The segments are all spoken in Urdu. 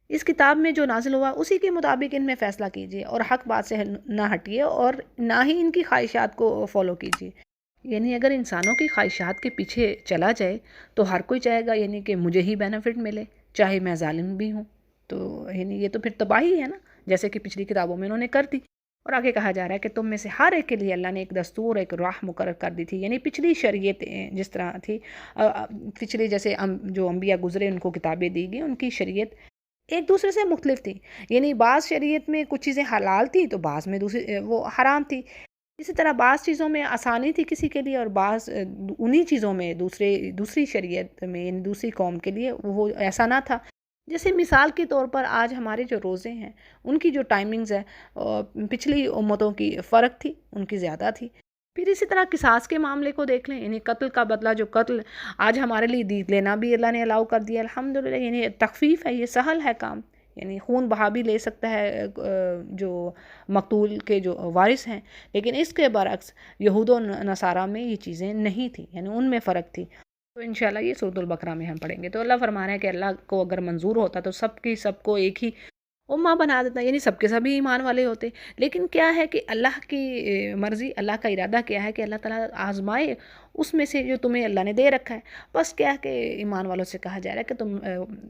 اس کتاب میں جو نازل ہوا اسی کے مطابق ان میں فیصلہ کیجیے، اور حق بات سے نہ ہٹیے، اور نہ ہی ان کی خواہشات کو فالو کیجیے۔ یعنی اگر انسانوں کی خواہشات کے پیچھے چلا جائے تو ہر کوئی چاہے گا یعنی کہ مجھے ہی بینیفٹ ملے، چاہے میں ظالم بھی ہوں، تو یعنی یہ تو پھر تباہی ہے نا، جیسے کہ پچھلی کتابوں میں انہوں نے کر دی۔ اور آگے کہا جا رہا ہے کہ تم میں سے ہر ایک کے لیے اللہ نے ایک دستور، ایک راہ مقرر کر دی تھی، یعنی پچھلی شریعتیں جس طرح تھی، پچھلے جیسے جو انبیاء گزرے ان کو کتابیں دی گئی، ان کی شریعت ایک دوسرے سے مختلف تھی، یعنی بعض شریعت میں کچھ چیزیں حلال تھیں تو بعض میں دوسری وہ حرام تھی۔ اسی طرح بعض چیزوں میں آسانی تھی کسی کے لیے، اور بعض انہی چیزوں میں دوسری شریعت میں یعنی دوسری قوم کے لیے وہ ایسا نہ تھا۔ جیسے مثال کے طور پر آج ہمارے جو روزے ہیں ان کی جو ٹائمنگز ہے پچھلی امتوں کی فرق تھی، ان کی زیادہ تھی۔ پھر اسی طرح قصاص کے معاملے کو دیکھ لیں، یعنی قتل کا بدلہ جو قتل آج ہمارے لیے دیت لینا بھی اللہ نے الاؤ کر دیا الحمدللہ، یعنی تخفیف ہے، یہ سہل ہے کام، یعنی خون بہا بھی لے سکتا ہے جو مقتول کے جو وارث ہیں، لیکن اس کے برعکس یہود و نصارہ میں یہ چیزیں نہیں تھیں، یعنی ان میں فرق تھی۔ تو انشاءاللہ یہ سورۃ البقرہ میں ہم پڑھیں گے۔ تو اللہ فرما رہا ہے کہ اللہ کو اگر منظور ہوتا تو سب کو ایک ہی امہ بنا دیتا، یعنی سب کے سبھی ایمان والے ہوتے، لیکن کیا ہے کہ اللہ کی مرضی، اللہ کا ارادہ کیا ہے کہ اللہ تعالیٰ آزمائے اس میں سے جو تمہیں اللہ نے دے رکھا ہے۔ بس کیا ہے کہ ایمان والوں سے کہا جا رہا ہے کہ تم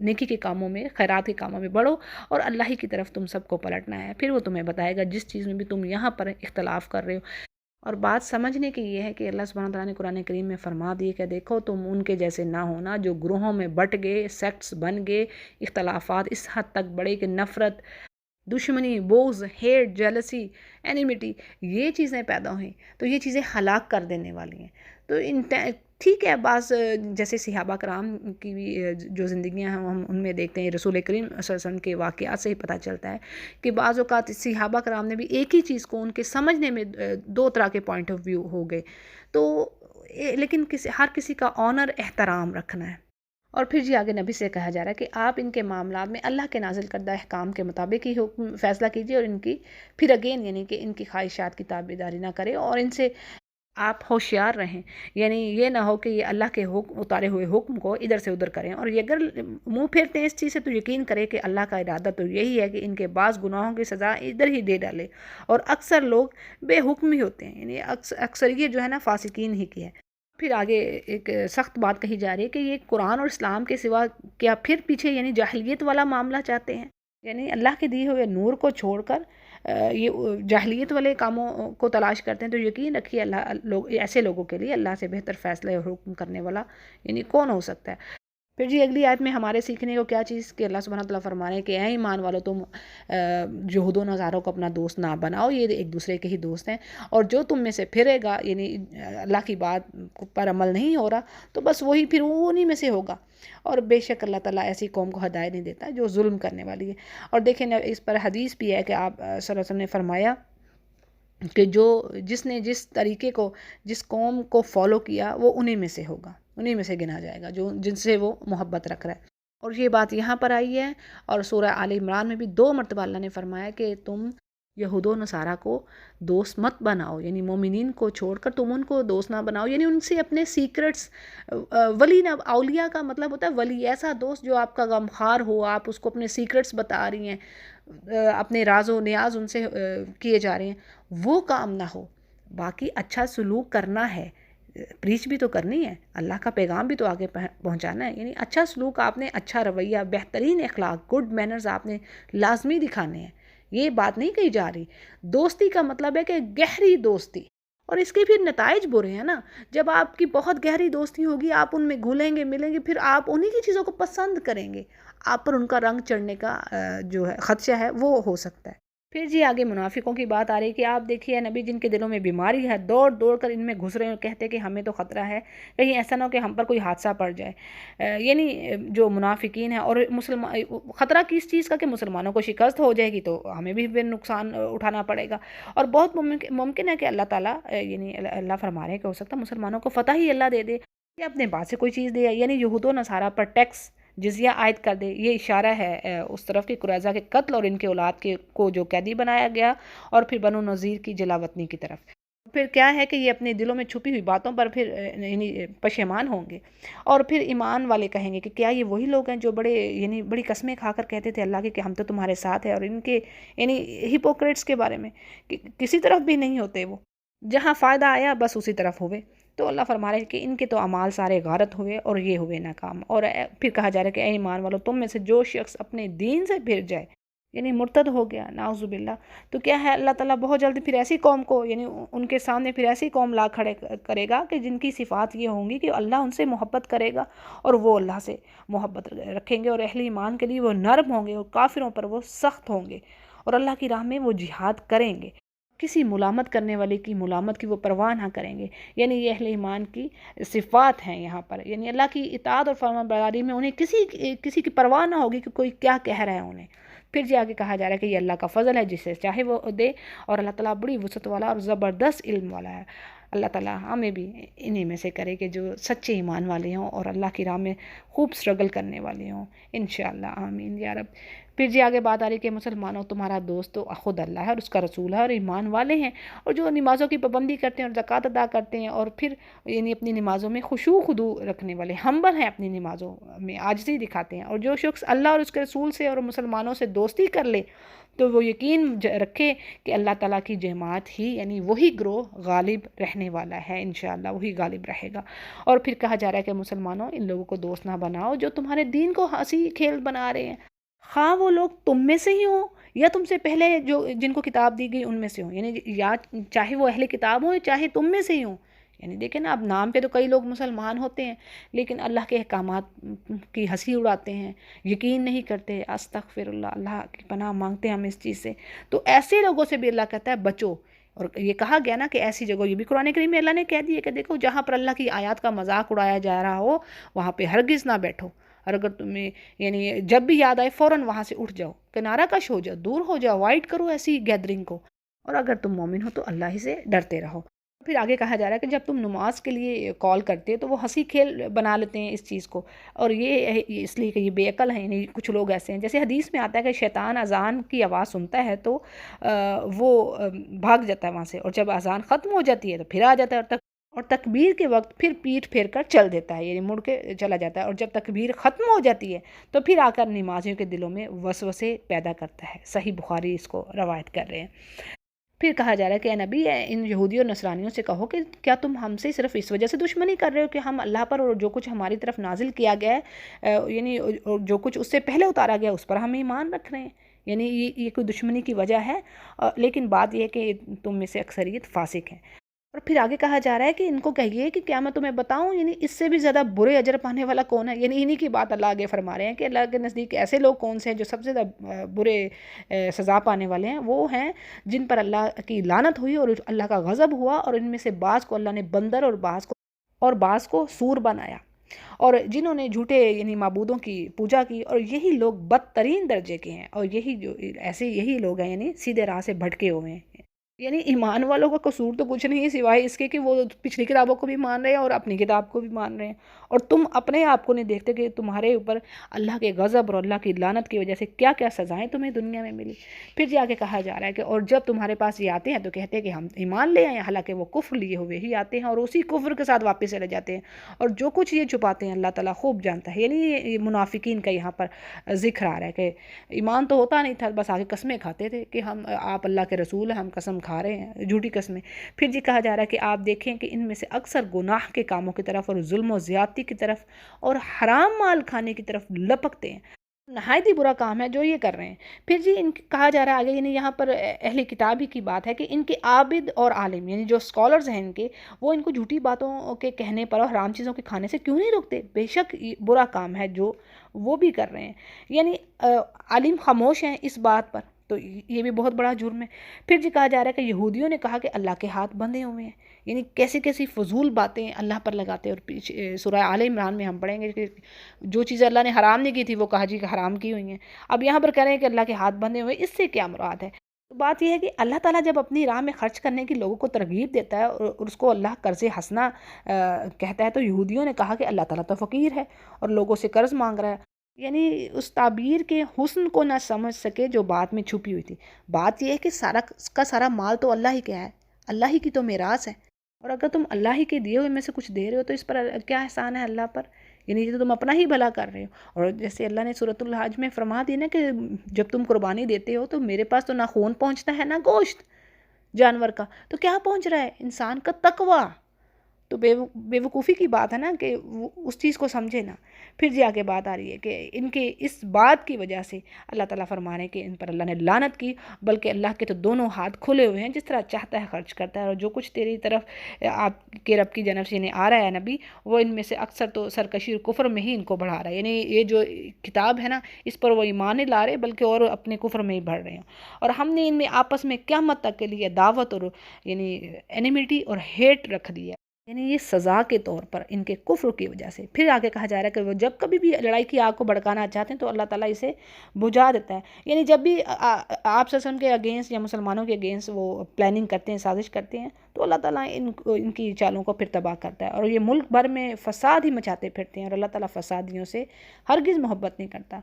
نیکی کے کاموں میں، خیرات کے کاموں میں بڑھو، اور اللہ ہی کی طرف تم سب کو پلٹنا ہے، پھر وہ تمہیں بتائے گا جس چیز میں بھی تم یہاں پر اختلاف کر رہے ہو۔ اور بات سمجھنے کی یہ ہے کہ اللہ سبحانہ وتعالیٰ نے قرآن کریم میں فرما دیے کہ دیکھو تم ان کے جیسے نہ ہونا جو گروہوں میں بٹ گئے، سیکٹس بن گئے، اختلافات اس حد تک بڑھے کہ نفرت، دشمنی، بغض، ہیٹ، جیلسی، اینیمیٹی، یہ چیزیں پیدا ہوئیں، تو یہ چیزیں ہلاک کر دینے والی ہیں۔ تو ٹھیک ہے، بعض جیسے صحابہ کرام کی بھی جو زندگیاں ہیں ہم ان میں دیکھتے ہیں، رسول کریم صلی اللہ علیہ وسلم کے واقعات سے ہی پتہ چلتا ہے کہ بعض اوقات صحابہ کرام نے بھی ایک ہی چیز کو ان کے سمجھنے میں دو طرح کے پوائنٹ آف ویو ہو گئے، تو لیکن ہر کسی کا آنر، احترام رکھنا ہے۔ اور پھر جی آگے نبی سے کہا جا رہا ہے کہ آپ ان کے معاملات میں اللہ کے نازل کردہ احکام کے مطابق ہی فیصلہ کیجیے، اور ان کی پھر اگین یعنی کہ ان کی خواہشات کی تابعداری نہ کریں، اور ان سے آپ ہوشیار رہیں، یعنی یہ نہ ہو کہ یہ اللہ کے اتارے ہوئے حکم کو ادھر سے ادھر کریں، اور یہ اگر منہ پھیرتے ہیں اس چیز سے تو یقین کریں کہ اللہ کا ارادہ تو یہی ہے کہ ان کے بعض گناہوں کی سزا ادھر ہی دے ڈالے، اور اکثر لوگ بے حکم ہی ہوتے ہیں، یعنی اکثریت جو ہے نا فاسقین ہی کی ہے۔ پھر آگے ایک سخت بات کہی جا رہی ہے کہ یہ قرآن اور اسلام کے سوا کیا پھر پیچھے یعنی جاہلیت والا معاملہ چاہتے ہیں، یعنی اللہ کے دیے ہوئے نور کو چھوڑ کر یہ جاہلیت والے کاموں کو تلاش کرتے ہیں، تو یقین رکھیے ایسے لوگوں کے لیے اللہ سے بہتر فیصلہ اور حکم کرنے والا یعنی کون ہو سکتا ہے۔ پھر جی اگلی آیت میں ہمارے سیکھنے کو کیا چیز کہ اللہ سبحانہ تعالیٰ فرما رہے ہیں کہ اے ایمان والو تم یہود و نصاروں کو اپنا دوست نہ بناؤ، یہ ایک دوسرے کے ہی دوست ہیں، اور جو تم میں سے پھرے گا یعنی اللہ کی بات پر عمل نہیں ہو رہا تو بس وہی پھر وہ انہی میں سے ہوگا، اور بے شک اللہ تعالیٰ ایسی قوم کو ہدایت نہیں دیتا جو ظلم کرنے والی ہے۔ اور دیکھیں اس پر حدیث بھی ہے کہ آپ صلی اللہ علیہ وسلم نے فرمایا کہ جس نے جس طریقے کو، جس قوم کو فالو کیا وہ انہی میں سے ہوگا، انہی میں سے گنا جائے گا جن سے وہ محبت رکھ رہا ہے۔ اور یہ بات یہاں پر آئی ہے، اور سورہ آل عمران میں بھی 2 مرتبہ اللہ نے فرمایا کہ تم یہود و نصارہ کو دوست مت بناؤ، یعنی مومنین کو چھوڑ کر تم ان کو دوست نہ بناؤ، یعنی ان سے اپنے سیکرٹس، ولی نہ، اولیاء کا مطلب ہوتا ہے ولی، ایسا دوست جو آپ کا غمخوار ہو، آپ اس کو اپنے سیکرٹس بتا رہی ہیں، اپنے راز و نیاز ان سے کیے جا رہے ہیں، وہ کام نہ ہو۔ باقی اچھا سلوک کرنا ہے، پریچ بھی تو کرنی ہے، اللہ کا پیغام بھی تو آگے پہنچانا ہے، یعنی اچھا سلوک آپ نے، اچھا رویہ، بہترین اخلاق، گڈ مینرز آپ نے لازمی دکھانے ہیں، یہ بات نہیں کہی جا رہی۔ دوستی کا مطلب ہے کہ گہری دوستی، اور اس کے پھر نتائج برے ہیں نا، جب آپ کی بہت گہری دوستی ہوگی، آپ ان میں گھلیں گے ملیں گے، پھر آپ انہی کی چیزوں کو پسند کریں گے، آپ پر ان کا رنگ چڑھنے کا جو ہے خدشہ ہے وہ ہو سکتا ہے۔ پھر جی آگے منافقوں کی بات آ رہی ہے کہ آپ دیکھیے نبی جن کے دلوں میں بیماری ہے، دوڑ دوڑ کر ان میں گھس رہے ہیں، کہتے کہ ہمیں تو خطرہ ہے، کہیں ایسا نہ ہو کہ ہم پر کوئی حادثہ پڑ جائے، یعنی جو منافقین ہیں، اور خطرہ کس چیز کا کہ مسلمانوں کو شکست ہو جائے گی تو ہمیں بھی پھر نقصان اٹھانا پڑے گا، اور بہت ممکن ہے کہ اللہ تعالیٰ یعنی اللہ فرما رہے ہیں کہ ہو سکتا ہے مسلمانوں کو فتح ہی اللہ دے دے، یا اپنے بعد سے کوئی چیز دے، یعنی یہود و نصارہ پر ٹیکس، جزیہ عائد کر دے۔ یہ اشارہ ہے اس طرف کہ قریظہ کے قتل اور ان کے اولاد کو جو قیدی بنایا گیا، اور پھر بنو نذیر کی جلا وطنی کی طرف۔ پھر کیا ہے کہ یہ اپنے دلوں میں چھپی ہوئی باتوں پر پھر یعنی پشیمان ہوں گے، اور پھر ایمان والے کہیں گے کہ کیا یہ وہی لوگ ہیں جو بڑے یعنی بڑی قسمیں کھا کر کہتے تھے اللہ کی کہ ہم تو تمہارے ساتھ ہیں، اور ان کے یعنی ہپوکریٹس کے بارے میں کہ کسی طرف بھی نہیں ہوتے، وہ جہاں فائدہ آیا بس اسی طرف ہوئے۔ تو اللہ فرما رہے ہیں کہ ان کے تو اعمال سارے غارت ہوئے اور یہ ہوئے ناکام، اور پھر کہا جا رہا ہے کہ اے ایمان والو تم میں سے جو شخص اپنے دین سے پھر جائے یعنی مرتد ہو گیا نعوذ باللہ، تو کیا ہے اللہ تعالیٰ بہت جلدی پھر ایسی قوم کو یعنی ان کے سامنے پھر ایسی قوم لا کھڑے کرے گا کہ جن کی صفات یہ ہوں گی کہ اللہ ان سے محبت کرے گا اور وہ اللہ سے محبت رکھیں گے، اور اہل ایمان کے لیے وہ نرم ہوں گے اور کافروں پر وہ سخت ہوں گے، اور اللہ کی راہ میں وہ جہاد کریں گے، کسی ملامت کرنے والے کی ملامت کی وہ پرواہ نہ کریں گے۔ یعنی یہ اہل ایمان کی صفات ہیں یہاں پر، یعنی اللہ کی اطاعت اور فرمان برداری میں انہیں کسی کی پرواہ نہ ہوگی کہ کوئی کیا کہہ رہا ہے انہیں۔ پھر جی آگے کہا جا رہا ہے کہ یہ اللہ کا فضل ہے، جسے چاہے وہ دے، اور اللہ تعالیٰ بڑی وسعت والا اور زبردست علم والا ہے۔ اللہ تعالیٰ ہمیں بھی انہی میں سے کرے کہ جو سچے ایمان والے ہوں اور اللہ کی راہ میں خوب سٹرگل کرنے والے ہوں، انشاءاللہ آمین یا رب۔ پھر جی آگے بات آ رہی کہ مسلمانوں تمہارا دوست تو خود اللہ ہے اور اس کا رسول ہے اور ایمان والے ہیں، اور جو نمازوں کی پابندی کرتے ہیں اور زکوٰۃ ادا کرتے ہیں، اور پھر یعنی اپنی نمازوں میں خشوع و خضوع رکھنے والے، ہمبل ہیں، اپنی نمازوں میں عاجزی دکھاتے ہیں، اور جو شخص اللہ اور اس کے رسول سے اور مسلمانوں سے دوستی کر لے تو وہ یقین رکھے کہ اللہ تعالیٰ کی جماعت ہی یعنی وہی گروہ غالب رہنے والا ہے، انشاءاللہ وہی غالب رہے گا۔ اور پھر کہا جا رہا ہے کہ مسلمانوں ان لوگوں کو دوست نہ بناؤ جو تمہارے دین کو ہنسی کھیل بنا رہے ہیں، خواہ وہ لوگ تم میں سے ہی ہوں یا تم سے پہلے جو جن کو کتاب دی گئی ان میں سے ہوں، یعنی یا چاہے وہ اہل کتاب ہوں چاہے تم میں سے ہی ہوں۔ یعنی دیکھیں نا، اب نام پہ تو کئی لوگ مسلمان ہوتے ہیں لیکن اللہ کے احکامات کی ہنسی اڑاتے ہیں، یقین نہیں کرتے، استغفر اللہ، اللہ کی پناہ مانگتے ہیں ہم اس چیز سے۔ تو ایسے لوگوں سے بھی اللہ کہتا ہے بچو، اور یہ کہا گیا نا کہ ایسی جگہ، یہ بھی قرآن کریم میں اللہ نے کہہ دیا کہ دیکھو جہاں پر اللہ کی آیات کا مذاق اڑایا جا رہا ہو وہاں پہ ہرگز نہ بیٹھو، اور اگر تمہیں یعنی جب بھی یاد آئے فوراً وہاں سے اٹھ جاؤ، کنارہ کش ہو جاؤ، دور ہو جاؤ، اوائڈ کرو ایسی گیدرنگ کو، اور اگر تم مومن ہو تو اللہ ہی سے ڈرتے رہو۔ پھر آگے کہا جا رہا ہے کہ جب تم نماز کے لیے کال کرتے ہو تو وہ ہنسی کھیل بنا لیتے ہیں اس چیز کو، اور یہ اس لیے کہ یہ بے عقل ہیں، یعنی کچھ لوگ ایسے ہیں، جیسے حدیث میں آتا ہے کہ شیطان اذان کی آواز سنتا ہے تو وہ بھاگ جاتا ہے وہاں سے، اور جب اذان ختم ہو جاتی ہے تو پھر آ جاتا ہے، اور تکبیر کے وقت پھر پیٹھ پھیر کر چل دیتا ہے، یعنی مڑ کے چلا جاتا ہے، اور جب تکبیر ختم ہو جاتی ہے تو پھر آ کر نمازیوں کے دلوں میں وسوسے پیدا کرتا ہے۔ صحیح بخاری اس کو روایت کر رہے ہیں۔ پھر کہا جا رہا ہے کہ اے نبی، ان یہودیوں اور نصرانیوں سے کہو کہ کیا تم ہم سے صرف اس وجہ سے دشمنی کر رہے ہو کہ ہم اللہ پر اور جو کچھ ہماری طرف نازل کیا گیا ہے یعنی جو کچھ اس سے پہلے اتارا گیا اس پر ہم ایمان رکھ رہے ہیں، یعنی یہ کوئی دشمنی کی وجہ ہے، لیکن بات یہ ہے کہ تم میں سے اکثریت فاسق ہیں۔ اور پھر آگے کہا جا رہا ہے کہ ان کو کہیے کہ کیا میں تمہیں بتاؤں یعنی اس سے بھی زیادہ برے اجر پانے والا کون ہے، یعنی انہی کی بات اللہ آگے فرما رہے ہیں کہ اللہ کے نزدیک ایسے لوگ کون سے ہیں جو سب سے زیادہ برے سزا پانے والے ہیں، وہ ہیں جن پر اللہ کی لعنت ہوئی اور اللہ کا غضب ہوا، اور ان میں سے بعض کو اللہ نے بندر اور بعض کو سور بنایا، اور جنہوں نے جھوٹے یعنی معبودوں کی پوجا کی، اور یہی لوگ بدترین درجے کے ہیں، اور یہی لوگ ہیں یعنی سیدھے راہ سے بھٹکے ہوئے ہیں۔ یعنی ایمان والوں کا قصور تو کچھ نہیں ہے سوائے اس کے کہ وہ پچھلی کتابوں کو بھی مان رہے ہیں اور اپنی کتاب کو بھی مان رہے ہیں، اور تم اپنے آپ کو نہیں دیکھتے کہ تمہارے اوپر اللہ کے غضب اور اللہ کی لعنت کی وجہ سے کیا کیا سزائیں تمہیں دنیا میں ملی۔ پھر جا کے کہا جا رہا ہے کہ اور جب تمہارے پاس یہ آتے ہیں تو کہتے ہیں کہ ہم ایمان لے آئے ہیں، حالانکہ وہ کفر لیے ہوئے ہی آتے ہیں اور اسی کفر کے ساتھ واپس چلے جاتے ہیں، اور جو کچھ یہ چھپاتے ہیں اللہ تعالیٰ خوب جانتا ہے۔ یعنی یہ منافقین کا یہاں پر ذکر آ رہا ہے کہ ایمان تو ہوتا نہیں تھا، بس آگے قسمیں کھاتے تھے کہ آپ اللہ کے رسول ہیں، ہم قسم کھا رہے ہیں، جھوٹی قسمیں۔ پھر جی کہا جا رہا ہے کہ آپ دیکھیں کہ ان میں سے اکثر گناہ کے کاموں کی طرف اور ظلم و زیادتی کی طرف اور حرام مال کھانے کی طرف لپکتے ہیں، نہایت ہی برا کام ہے جو یہ کر رہے ہیں۔ پھر جی کہا جا رہا ہے آگے، یعنی یہاں پر اہل کتاب ہی کی بات ہے کہ ان کے عابد اور عالم یعنی جو اسکالرز ہیں ان کے، وہ ان کو جھوٹی باتوں کے کہنے پر اور حرام چیزوں کے کھانے سے کیوں نہیں روکتے؟ بے شک برا کام ہے جو وہ بھی کر رہے ہیں، یعنی عالم خاموش ہیں اس بات پر، تو یہ بھی بہت بڑا جرم ہے۔ پھر جی کہا جا رہا ہے کہ یہودیوں نے کہا کہ اللہ کے ہاتھ بندھے ہوئے ہیں، یعنی کیسی کیسی فضول باتیں اللہ پر لگاتے ہیں، اور پیچھے سورہ آل عمران میں ہم پڑھیں گے کہ جو چیزیں اللہ نے حرام نہیں کی تھی وہ کہا جی کہ حرام کی ہوئی ہیں، اب یہاں پر کہہ رہے ہیں کہ اللہ کے ہاتھ بندھے ہوئے، اس سے کیا مراد ہے؟ تو بات یہ ہے کہ اللہ تعالیٰ جب اپنی راہ میں خرچ کرنے کی لوگوں کو ترغیب دیتا ہے اور اس کو اللہ قرض حسنہ کہتا ہے، تو یہودیوں نے کہا کہ اللہ تعالیٰ تو فقیر ہے اور لوگوں سے قرض مانگ رہا ہے، یعنی اس تعبیر کے حسن کو نہ سمجھ سکے جو بات میں چھپی ہوئی تھی۔ بات یہ ہے کہ سارا کا سارا مال تو اللہ ہی کا ہے، اللہ ہی کی تو میراث ہے، اور اگر تم اللہ ہی کے دیے ہوئے میں سے کچھ دے رہے ہو تو اس پر کیا احسان ہے اللہ پر؟ یعنی یہ تو تم اپنا ہی بھلا کر رہے ہو۔ اور جیسے اللہ نے سورۃ الحج میں فرما دی نا کہ جب تم قربانی دیتے ہو تو میرے پاس تو نہ خون پہنچتا ہے نہ گوشت جانور کا، تو کیا پہنچ رہا ہے؟ انسان کا تقوی۔ تو بے وقوفی کی بات ہے نا کہ وہ اس چیز کو سمجھے نا۔ پھر جی آگے بات آ رہی ہے کہ ان کے اس بات کی وجہ سے اللہ تعالیٰ فرما رہے ہیں کہ ان پر اللہ نے لعنت کی، بلکہ اللہ کے تو دونوں ہاتھ کھلے ہوئے ہیں، جس طرح چاہتا ہے خرچ کرتا ہے، اور جو کچھ تیری طرف آپ کے رب کی جانب سے انہیں آ رہا ہے نبی، وہ ان میں سے اکثر تو سرکشی اور کفر میں ہی ان کو بڑھا رہا ہے۔ یعنی یہ جو کتاب ہے نا، اس پر وہ ایمان نہیں لا رہے بلکہ اور اپنے کفر میں ہی بڑھ رہے ہیں، اور ہم نے ان میں آپس میں قیامت تک کے لیے دعوت اور یعنی اینیمیٹی اور ہیٹ رکھ دی ہے، یعنی یہ سزا کے طور پر ان کے کفر کی وجہ سے۔ پھر آگے کہا جا رہا ہے کہ وہ جب کبھی بھی لڑائی کی آگ کو بھڑکانا چاہتے ہیں تو اللہ تعالیٰ اسے بجھا دیتا ہے۔ یعنی جب بھی آپ صلی اللہ علیہ وسلم کے اگینسٹ یا مسلمانوں کے اگینسٹ وہ پلاننگ کرتے ہیں، سازش کرتے ہیں، تو اللہ تعالیٰ ان کی چالوں کو پھر تباہ کرتا ہے، اور یہ ملک بھر میں فساد ہی مچاتے پھرتے ہیں، اور اللہ تعالیٰ فسادیوں سے ہرگز محبت نہیں کرتا۔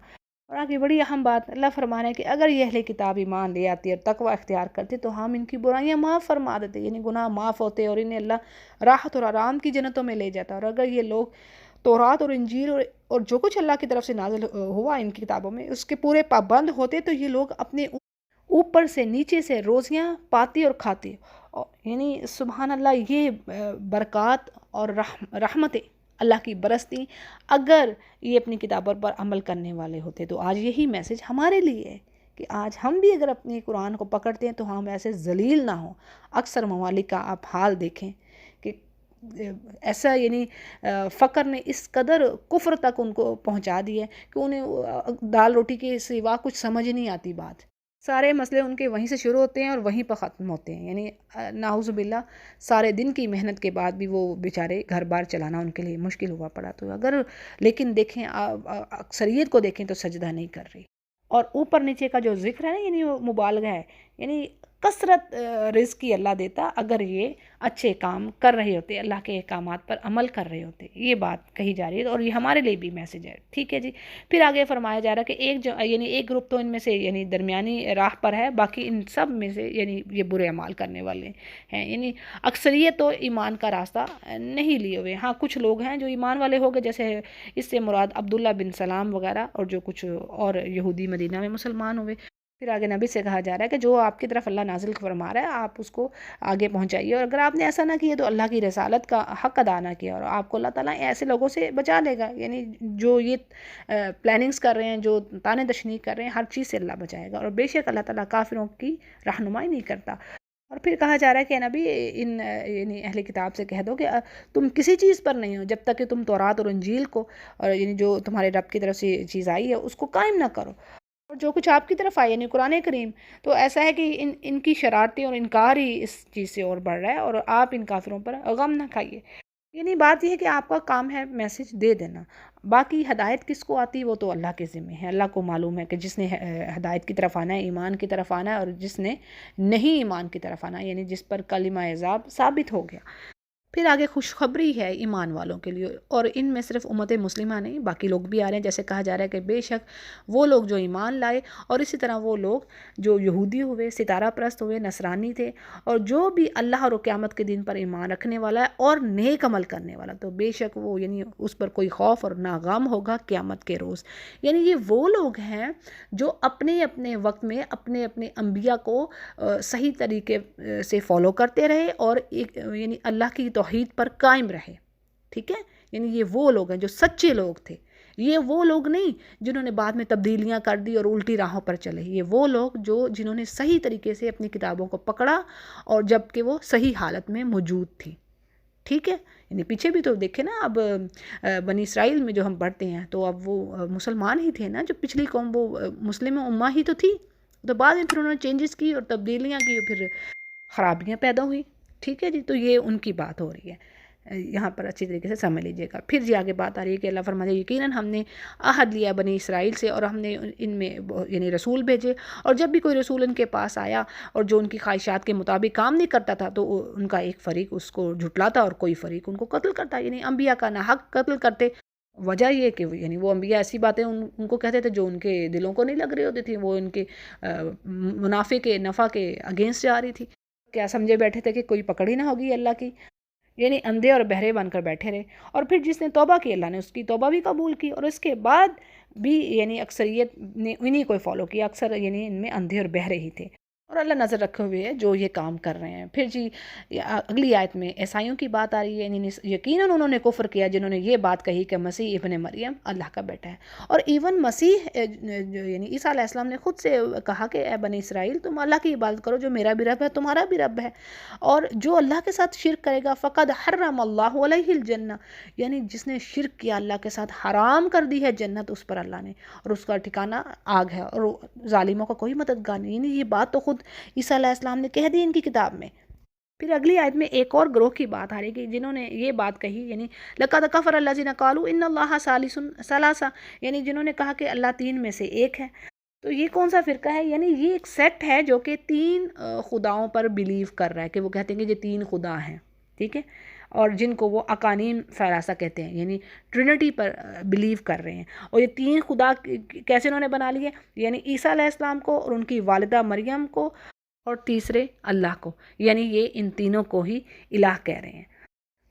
اور آگے بڑی اہم بات، اللہ فرما رہا ہے کہ اگر یہ اہل کتاب ایمان لے آتی اور تقوی اختیار کرتے تو ہم ان کی برائیاں معاف فرما دیتے، یعنی گناہ معاف ہوتے اور انہیں اللہ راحت اور آرام کی جنتوں میں لے جاتا۔ اور اگر یہ لوگ تورات اور انجیل اور جو کچھ اللہ کی طرف سے نازل ہوا ان کی کتابوں میں اس کے پورے پابند ہوتے تو یہ لوگ اپنے اوپر سے نیچے سے روزیاں پاتی اور کھاتی، یعنی سبحان اللہ، یہ برکات اور رحمتیں اللہ کی برستی اگر یہ اپنی کتابوں پر عمل کرنے والے ہوتے۔ تو آج یہی میسج ہمارے لیے ہے کہ آج ہم بھی اگر اپنی قرآن کو پکڑتے ہیں تو ہم ایسے ذلیل نہ ہوں۔ اکثر ممالک کا آپ حال دیکھیں کہ ایسا یعنی فقر نے اس قدر کفر تک ان کو پہنچا دیا ہے کہ انہیں دال روٹی کے سوا کچھ سمجھ نہیں آتی بات۔ سارے مسئلے ان کے وہیں سے شروع ہوتے ہیں اور وہیں پر ختم ہوتے ہیں، یعنی نعوذ باللہ سارے دن کی محنت کے بعد بھی وہ بیچارے گھر بار چلانا ان کے لیے مشکل ہوا پڑا۔ تو اگر لیکن دیکھیں اکثریت کو دیکھیں تو سجدہ نہیں کر رہی، اور اوپر نیچے کا جو ذکر ہے نا، یعنی وہ مبالغہ ہے، یعنی کثرت رزق کی اللہ دیتا اگر یہ اچھے کام کر رہے ہوتے، اللہ کے احکامات پر عمل کر رہے ہوتے۔ یہ بات کہی جا رہی ہے اور یہ ہمارے لیے بھی میسج ہے، ٹھیک ہے جی۔ پھر آگے فرمایا جا رہا ہے کہ یعنی ایک گروپ تو ان میں سے یعنی درمیانی راہ پر ہے، باقی ان سب میں سے یعنی یہ برے اعمال کرنے والے ہیں، یعنی اکثریت تو ایمان کا راستہ نہیں لیے ہوئے۔ ہاں کچھ لوگ ہیں جو ایمان والے ہو گئے، جیسے اس سے مراد عبداللہ بن سلام وغیرہ اور جو کچھ اور یہودی مدینہ میں مسلمان ہوئے۔ پھر آگے نبی سے کہا جا رہا ہے کہ جو آپ کی طرف اللہ نازل فرما رہا ہے آپ اس کو آگے پہنچائیے، اور اگر آپ نے ایسا نہ کیا تو اللہ کی رسالت کا حق ادا نہ کیا، اور آپ کو اللہ تعالیٰ ایسے لوگوں سے بچا لے گا، یعنی جو یہ پلاننگز کر رہے ہیں، جو طعنہ تشنیع کر رہے ہیں، ہر چیز سے اللہ بچائے گا، اور بے شک اللہ تعالیٰ کافروں کی رہنمائی نہیں کرتا۔ اور پھر کہا جا رہا ہے کہ نبی ان یعنی اہل کتاب سے کہہ دو کہ تم کسی چیز پر نہیں ہو جب تک کہ تم تورات اور انجیل کو اور یعنی جو تمہارے رب کی طرف سے چیز آئی ہے اس کو قائم نہ کرو، اور جو کچھ آپ کی طرف آئی یعنی قرآن کریم، تو ایسا ہے کہ ان کی شرارتیں اور انکار ہی اس چیز سے اور بڑھ رہا ہے، اور آپ ان کافروں پر غم نہ کھائیے۔ یعنی بات یہ ہے کہ آپ کا کام ہے میسج دے دینا، باقی ہدایت کس کو آتی وہ تو اللہ کے ذمہ ہے، اللہ کو معلوم ہے کہ جس نے ہدایت کی طرف آنا ہے، ایمان کی طرف آنا ہے، اور جس نے نہیں ایمان کی طرف آنا ہے، یعنی جس پر کلمہ عذاب ثابت ہو گیا۔ پھر آگے خوشخبری ہے ایمان والوں کے لیے، اور ان میں صرف امت مسلمہ نہیں باقی لوگ بھی آ رہے ہیں، جیسے کہا جا رہا ہے کہ بے شک وہ لوگ جو ایمان لائے، اور اسی طرح وہ لوگ جو یہودی ہوئے، ستارہ پرست ہوئے، نصرانی تھے، اور جو بھی اللہ اور قیامت کے دن پر ایمان رکھنے والا ہے اور نیک عمل کرنے والا، تو بے شک وہ یعنی اس پر کوئی خوف اور نہ غم ہوگا قیامت کے روز۔ یعنی یہ وہ لوگ ہیں جو اپنے اپنے وقت میں اپنے اپنے انبیاء کو صحیح طریقے سے فالو کرتے رہے، اور ایک یعنی اللہ کی توحید پر قائم رہے، ٹھیک ہے۔ یعنی یہ وہ لوگ ہیں جو سچے لوگ تھے، یہ وہ لوگ نہیں جنہوں نے بعد میں تبدیلیاں کر دی اور الٹی راہوں پر چلے، یہ وہ لوگ جنہوں نے صحیح طریقے سے اپنی کتابوں کو پکڑا اور جب کہ وہ صحیح حالت میں موجود تھی، ٹھیک ہے۔ یعنی پیچھے بھی تو دیکھیں نا، اب بنی اسرائیل میں جو ہم پڑھتے ہیں تو اب وہ مسلمان ہی تھے نا، جو پچھلی قوم وہ مسلم امہ ہی تو تھی، تو بعد میں پھر انہوں نے چینجز کی اور تبدیلیاں کی اور پھر خرابیاں پیدا ہوئی، ٹھیک ہے جی۔ تو یہ ان کی بات ہو رہی ہے، یہاں پر اچھی طریقے سے سمجھ لیجئے گا۔ پھر جی آگے بات آ رہی ہے کہ اللہ فرماتے ہیں یقیناً ہم نے عہد لیا بنی اسرائیل سے، اور ہم نے ان میں یعنی رسول بھیجے، اور جب بھی کوئی رسول ان کے پاس آیا اور جو ان کی خواہشات کے مطابق کام نہیں کرتا تھا تو ان کا ایک فریق اس کو جھٹلاتا اور کوئی فریق ان کو قتل کرتا، یعنی انبیاء کا ناحق قتل کرتے۔ وجہ یہ کہ یعنی وہ انبیاء ایسی باتیں ان کو کہتے تھے جو ان کے دلوں کو نہیں لگ رہی ہوتی تھی، وہ ان کے منافع کے نفع کے اگینسٹ جا رہی تھی۔ کیا سمجھے بیٹھے تھے کہ کوئی پکڑ ہی نہ ہوگی اللہ کی، یعنی اندھے اور بہرے بن کر بیٹھے رہے۔ اور پھر جس نے توبہ کی اللہ نے اس کی توبہ بھی قبول کی، اور اس کے بعد بھی یعنی اکثریت نے انہی کو فالو کیا، اکثر یعنی ان میں اندھے اور بہرے ہی تھے، اور اللہ نظر رکھے ہوئے ہے جو یہ کام کر رہے ہیں۔ پھر جی اگلی آیت میں عیسائیوں کی بات آ رہی ہے، یعنی یقیناً انہوں نے کفر کیا جنہوں نے یہ بات کہی کہ مسیح ابن مریم اللہ کا بیٹا ہے، اور ایون مسیح یعنی عیسیٰ علیہ السلام نے خود سے کہا کہ اے بنی اسرائیل تم اللہ کی عبادت کرو، جو میرا بھی رب ہے تمہارا بھی رب ہے، اور جو اللہ کے ساتھ شرک کرے گا فقد حرم اللہ علیہ الجنہ، یعنی جس نے شرک کیا اللہ کے ساتھ حرام کر دی ہے جنت اس پر اللہ نے، اور اس کا ٹھکانہ آگ ہے، اور ظالموں کا کوئی مددگار نہیں۔ یعنی یہ بات تو خود عیسیٰ علیہ السلام نے کہہ دی ان کی کتاب میں۔ پھر اگلی آیت میں ایک اور گروہ کی بات آ رہی کہ جنہوں نے یہ بات کہی، یعنی لَقَدْ كَفَرَ الَّذِينَ قَالُوا إِنَّ اللَّهَ ثَالِثٌ ثَلَاثَةٌ، یعنی جنہوں نے کہا کہ اللہ تین میں سے ایک ہے۔ تو یہ کون سا فرقہ ہے؟ یعنی یہ ایک سیٹ ہے جو کہ تین خداؤں پر بلیو کر رہا ہے، کہ وہ کہتے ہیں کہ یہ تین خدا ہیں، ٹھیک ہے، اور جن کو وہ اقانیم ثلاثہ کہتے ہیں، یعنی ٹرینٹی پر بلیو کر رہے ہیں۔ اور یہ تین خدا کیسے انہوں نے بنا لیے؟ یعنی عیسیٰ علیہ السلام کو، اور ان کی والدہ مریم کو، اور تیسرے اللہ کو، یعنی یہ ان تینوں کو ہی الہ کہہ رہے ہیں۔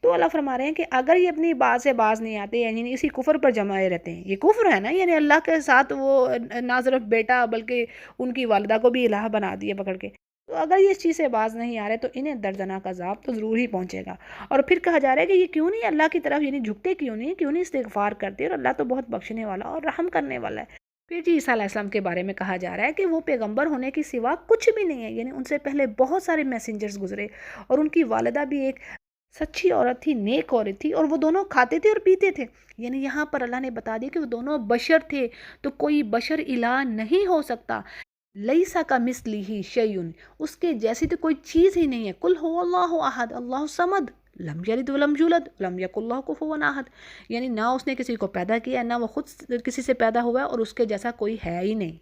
تو اللہ فرما رہے ہیں کہ اگر یہ اپنی بات سے باز نہیں آتے، یعنی اسی کفر پر جمائے رہتے ہیں، یہ کفر ہے نا، یعنی اللہ کے ساتھ وہ نہ صرف بیٹا بلکہ ان کی والدہ کو بھی الہ بنا دیے پکڑ کے، تو اگر یہ اس چیز سے باز نہیں آ رہے تو انہیں دردناک عذاب تو ضرور ہی پہنچے گا۔ اور پھر کہا جا رہا ہے کہ یہ کیوں نہیں اللہ کی طرف یعنی جھکتے، کیوں نہیں استغفار کرتے، اور اللہ تو بہت بخشنے والا اور رحم کرنے والا ہے۔ پھر جی عیسیٰ علیہ السلام کے بارے میں کہا جا رہا ہے کہ وہ پیغمبر ہونے کی سوا کچھ بھی نہیں ہے، یعنی ان سے پہلے بہت سارے میسنجرز گزرے، اور ان کی والدہ بھی ایک سچی عورت تھی، نیک عورت تھی، اور وہ دونوں کھاتے تھے اور پیتے تھے۔ یعنی یہاں پر اللہ نے بتا دیا کہ وہ دونوں بشر تھے، تو کوئی بشر الہ نہیں ہو سکتا۔ لیسا کا مثلہ شیئن، اس کے جیسی تو کوئی چیز ہی نہیں ہے۔ قل هو اللہ احد اللہ الصمد لم یلد ولم یولد ولم یکن لہ کفوا احد، یعنی نہ اس نے کسی کو پیدا کیا، نہ وہ خود کسی سے پیدا ہوا ہے، اور اس کے جیسا کوئی ہے ہی نہیں۔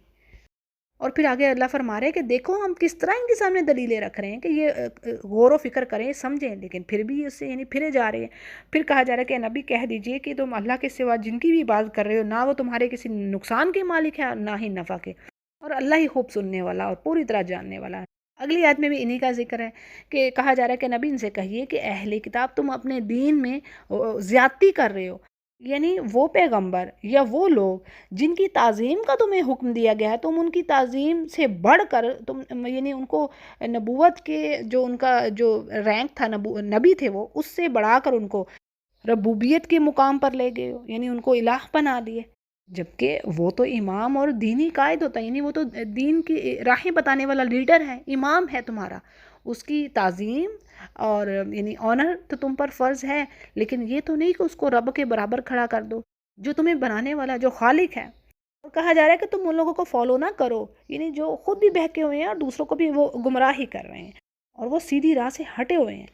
اور پھر آگے اللہ فرما رہے ہیں کہ دیکھو ہم کس طرح ان کے سامنے دلیلیں رکھ رہے ہیں کہ یہ غور و فکر کریں، سمجھیں، لیکن پھر بھی اس سے یعنی پھرے جا رہے ہیں۔ پھر کہا جا رہا ہے کہ نبی کہہ دیجئے کہ تم اللہ کے سوا جن کی بھی بات کر رہے ہو، نہ وہ تمہارے کسی نقصان کے مالک ہے اور نہ ہی نفع کے، اور اللہ ہی خوب سننے والا اور پوری طرح جاننے والا ہے۔ اگلی آیت میں بھی انہی کا ذکر ہے کہ کہا جا رہا ہے کہ نبی ان سے کہیے کہ اہل کتاب تم اپنے دین میں زیادتی کر رہے ہو، یعنی وہ پیغمبر یا وہ لوگ جن کی تعظیم کا تمہیں حکم دیا گیا ہے، تم ان کی تعظیم سے بڑھ کر تم یعنی ان کو نبوت کے جو ان کا جو رینک تھا، نبی تھے وہ، اس سے بڑھا کر ان کو ربوبیت کے مقام پر لے گئے ہو، یعنی ان کو الہ بنا دیے، جبکہ وہ تو امام اور دینی قائد ہوتا ہے، یعنی وہ تو دین کی راہیں بتانے والا لیڈر ہے، امام ہے تمہارا، اس کی تعظیم اور یعنی آنر تو تم پر فرض ہے، لیکن یہ تو نہیں کہ اس کو رب کے برابر کھڑا کر دو، جو تمہیں بنانے والا، جو خالق ہے۔ اور کہا جا رہا ہے کہ تم ان لوگوں کو فالو نہ کرو، یعنی جو خود بھی بہکے ہوئے ہیں اور دوسروں کو بھی وہ گمراہ ہی کر رہے ہیں، اور وہ سیدھی راہ سے ہٹے ہوئے ہیں۔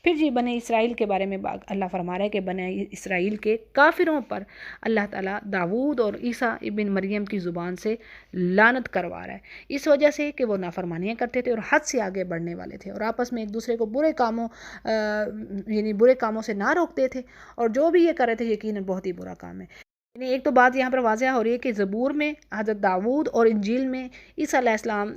پھر جی بنی اسرائیل کے بارے میں اللہ فرما رہا ہے کہ بنی اسرائیل کے کافروں پر اللہ تعالیٰ داود اور عیسیٰ ابن مریم کی زبان سے لعنت کروا رہا ہے، اس وجہ سے کہ وہ نافرمانیاں کرتے تھے اور حد سے آگے بڑھنے والے تھے، اور آپس میں ایک دوسرے کو برے کاموں سے نہ روکتے تھے، اور جو بھی یہ کر رہے تھے یقیناً بہت ہی برا کام ہے۔ یعنی ایک تو بات یہاں پر واضح ہو رہی ہے کہ زبور میں حضرت داود اور انجیل میں عیسیٰ علیہ السلام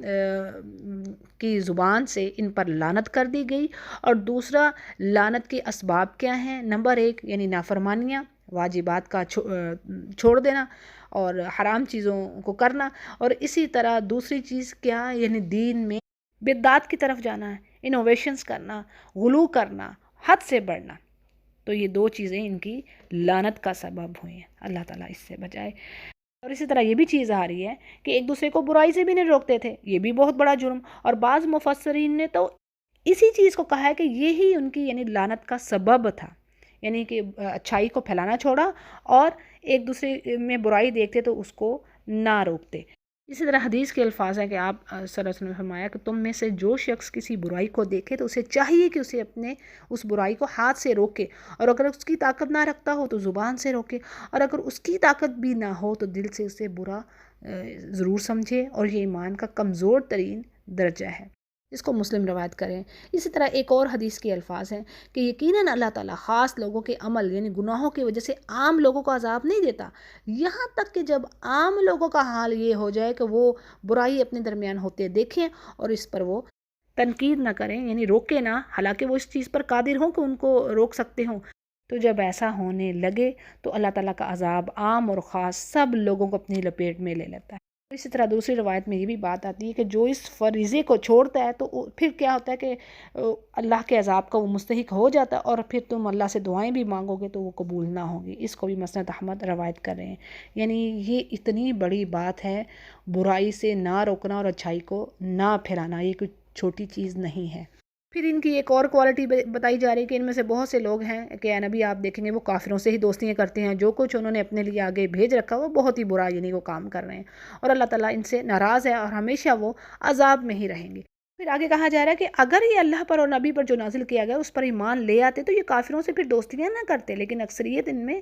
کی زبان سے ان پر لعنت کر دی گئی، اور دوسرا لعنت کے اسباب کیا ہیں؟ نمبر 1 یعنی نافرمانیاں، واجبات کا چھوڑ دینا اور حرام چیزوں کو کرنا، اور اسی طرح دوسری چیز کیا؟ یعنی دین میں بدعات کی طرف جانا ہے، انوویشنز کرنا، غلو کرنا، حد سے بڑھنا۔ تو یہ 2 چیزیں ان کی لعنت کا سبب ہوئی ہیں، اللہ تعالیٰ اس سے بچائے۔ اور اسی طرح یہ بھی چیز آ رہی ہے کہ ایک دوسرے کو برائی سے بھی نہیں روکتے تھے، یہ بھی بہت بڑا جرم، اور بعض مفسرین نے تو اسی چیز کو کہا ہے کہ یہی ان کی یعنی لعنت کا سبب تھا، یعنی کہ اچھائی کو پھیلانا چھوڑا اور ایک دوسرے میں برائی دیکھتے تو اس کو نہ روکتے۔ اسی طرح حدیث کے الفاظ ہیں کہ آپ صلی اللہ علیہ وسلم نے فرمایا کہ تم میں سے جو شخص کسی برائی کو دیکھے تو اسے چاہیے کہ اسے اپنے اس برائی کو ہاتھ سے روکے، اور اگر اس کی طاقت نہ رکھتا ہو تو زبان سے روکے، اور اگر اس کی طاقت بھی نہ ہو تو دل سے اسے برا ضرور سمجھے، اور یہ ایمان کا کمزور ترین درجہ ہے، اس کو مسلم روایت کریں۔ اسی طرح ایک اور حدیث کے الفاظ ہیں کہ یقیناً اللہ تعالیٰ خاص لوگوں کے عمل یعنی گناہوں کی وجہ سے عام لوگوں کو عذاب نہیں دیتا، یہاں تک کہ جب عام لوگوں کا حال یہ ہو جائے کہ وہ برائی اپنے درمیان ہوتے دیکھیں اور اس پر وہ تنقید نہ کریں، یعنی روکے نہ، حالانکہ وہ اس چیز پر قادر ہوں کہ ان کو روک سکتے ہوں۔ تو جب ایسا ہونے لگے تو اللہ تعالیٰ کا عذاب عام اور خاص سب لوگوں کو اپنی لپیٹ میں لے لیتا ہے۔ اسی طرح دوسری روایت میں یہ بھی بات آتی ہے کہ جو اس فریضے کو چھوڑتا ہے تو پھر کیا ہوتا ہے کہ اللہ کے عذاب کا وہ مستحق ہو جاتا ہے، اور پھر تم اللہ سے دعائیں بھی مانگو گے تو وہ قبول نہ ہوں گی۔ اس کو بھی مسند احمد روایت کر رہے ہیں۔ یعنی یہ اتنی بڑی بات ہے، برائی سے نہ روکنا اور اچھائی کو نہ پھیلانا، یہ کوئی چھوٹی چیز نہیں ہے۔ پھر ان کی ایک اور کوالٹی بتائی جا رہی ہے کہ ان میں سے بہت سے لوگ ہیں کہ اے نبی آپ دیکھیں گے وہ کافروں سے ہی دوستیاں کرتے ہیں، جو کچھ انہوں نے اپنے لیے آگے بھیج رکھا وہ بہت ہی برا، یعنی وہ کام کر رہے ہیں، اور اللہ تعالیٰ ان سے ناراض ہے اور ہمیشہ وہ عذاب میں ہی رہیں گے۔ پھر آگے کہا جا رہا ہے کہ اگر یہ اللہ پر اور نبی پر جو نازل کیا گیا اس پر ایمان لے آتے تو یہ کافروں سے پھر دوستیاں نہ کرتے، لیکن اکثریت ان میں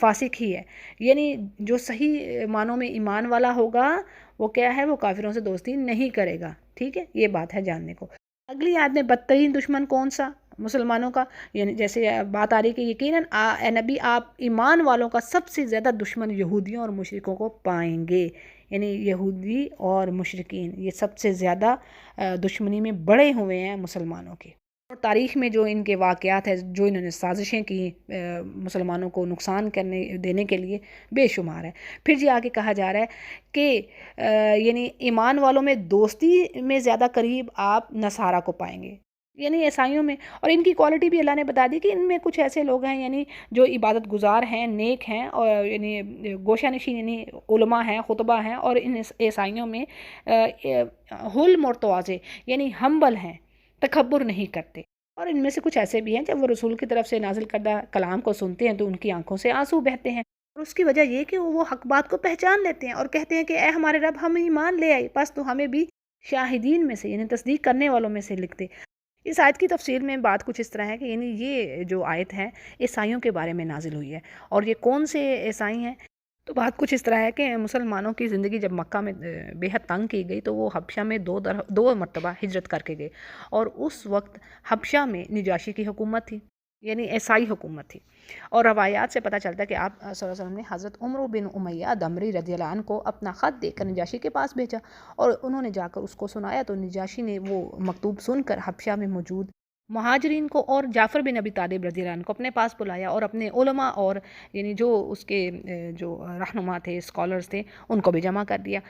فاسق ہی ہے۔ یعنی جو صحیح معنوں میں ایمان والا ہوگا وہ کیا ہے، وہ کافروں سے دوستی نہیں کرے گا۔ ٹھیک ہے، یہ بات ہے جاننے کو۔ اگلی آیت میں بدترین دشمن کون سا مسلمانوں کا، یعنی جیسے بات آ رہی کہ یقیناً اے نبی آپ ایمان والوں کا سب سے زیادہ دشمن یہودیوں اور مشرکوں کو پائیں گے۔ یعنی یہودی اور مشرکین یہ سب سے زیادہ دشمنی میں بڑے ہوئے ہیں مسلمانوں کے، اور تاریخ میں جو ان کے واقعات ہیں، جو انہوں نے سازشیں کی مسلمانوں کو نقصان دینے کے لیے، بے شمار ہے۔ پھر جی آگے کہا جا رہا ہے کہ یعنی ایمان والوں میں دوستی میں زیادہ قریب آپ نصارہ کو پائیں گے، یعنی عیسائیوں میں۔ اور ان کی کوالٹی بھی اللہ نے بتا دی کہ ان میں کچھ ایسے لوگ ہیں یعنی جو عبادت گزار ہیں، نیک ہیں، اور یعنی گوشہ نشین یعنی علماء ہیں، خطبہ ہیں، اور ان عیسائیوں میں حلم اور تواضع یعنی ہمبل ہیں، تکبر نہیں کرتے۔ اور ان میں سے کچھ ایسے بھی ہیں جب وہ رسول کی طرف سے نازل کردہ کلام کو سنتے ہیں تو ان کی آنکھوں سے آنسو بہتے ہیں، اور اس کی وجہ یہ کہ وہ حق بات کو پہچان لیتے ہیں اور کہتے ہیں کہ اے ہمارے رب ہم ایمان لے آئے، بس تو ہمیں بھی شاہدین میں سے یعنی تصدیق کرنے والوں میں سے لکھ دے۔ اس آیت کی تفسیر میں بات کچھ اس طرح ہے کہ یعنی یہ جو آیت ہے عیسائیوں کے بارے میں نازل ہوئی ہے، اور یہ کون سے عیسائی ہیں؟ تو بات کچھ اس طرح ہے کہ مسلمانوں کی زندگی جب مکہ میں بے حد تنگ کی گئی تو وہ حبشہ میں دو مرتبہ ہجرت کر کے گئے، اور اس وقت حبشہ میں نجاشی کی حکومت تھی، یعنی عیسائی حکومت تھی۔ اور روایات سے پتہ چلتا ہے کہ آپ صلی اللہ علیہ وسلم نے حضرت عمرو بن امیہ دمری رضی اللہ عنہ کو اپنا خط دے کر نجاشی کے پاس بھیجا، اور انہوں نے جا کر اس کو سنایا تو نجاشی نے وہ مکتوب سن کر حبشہ میں موجود مہاجرین کو اور جعفر بن ابی طالب رضی اللہ عنہ کو اپنے پاس بلایا، اور اپنے علماء اور یعنی جو اس کے جو رہنما تھے، اسکالرز تھے، ان کو بھی جمع کر دیا،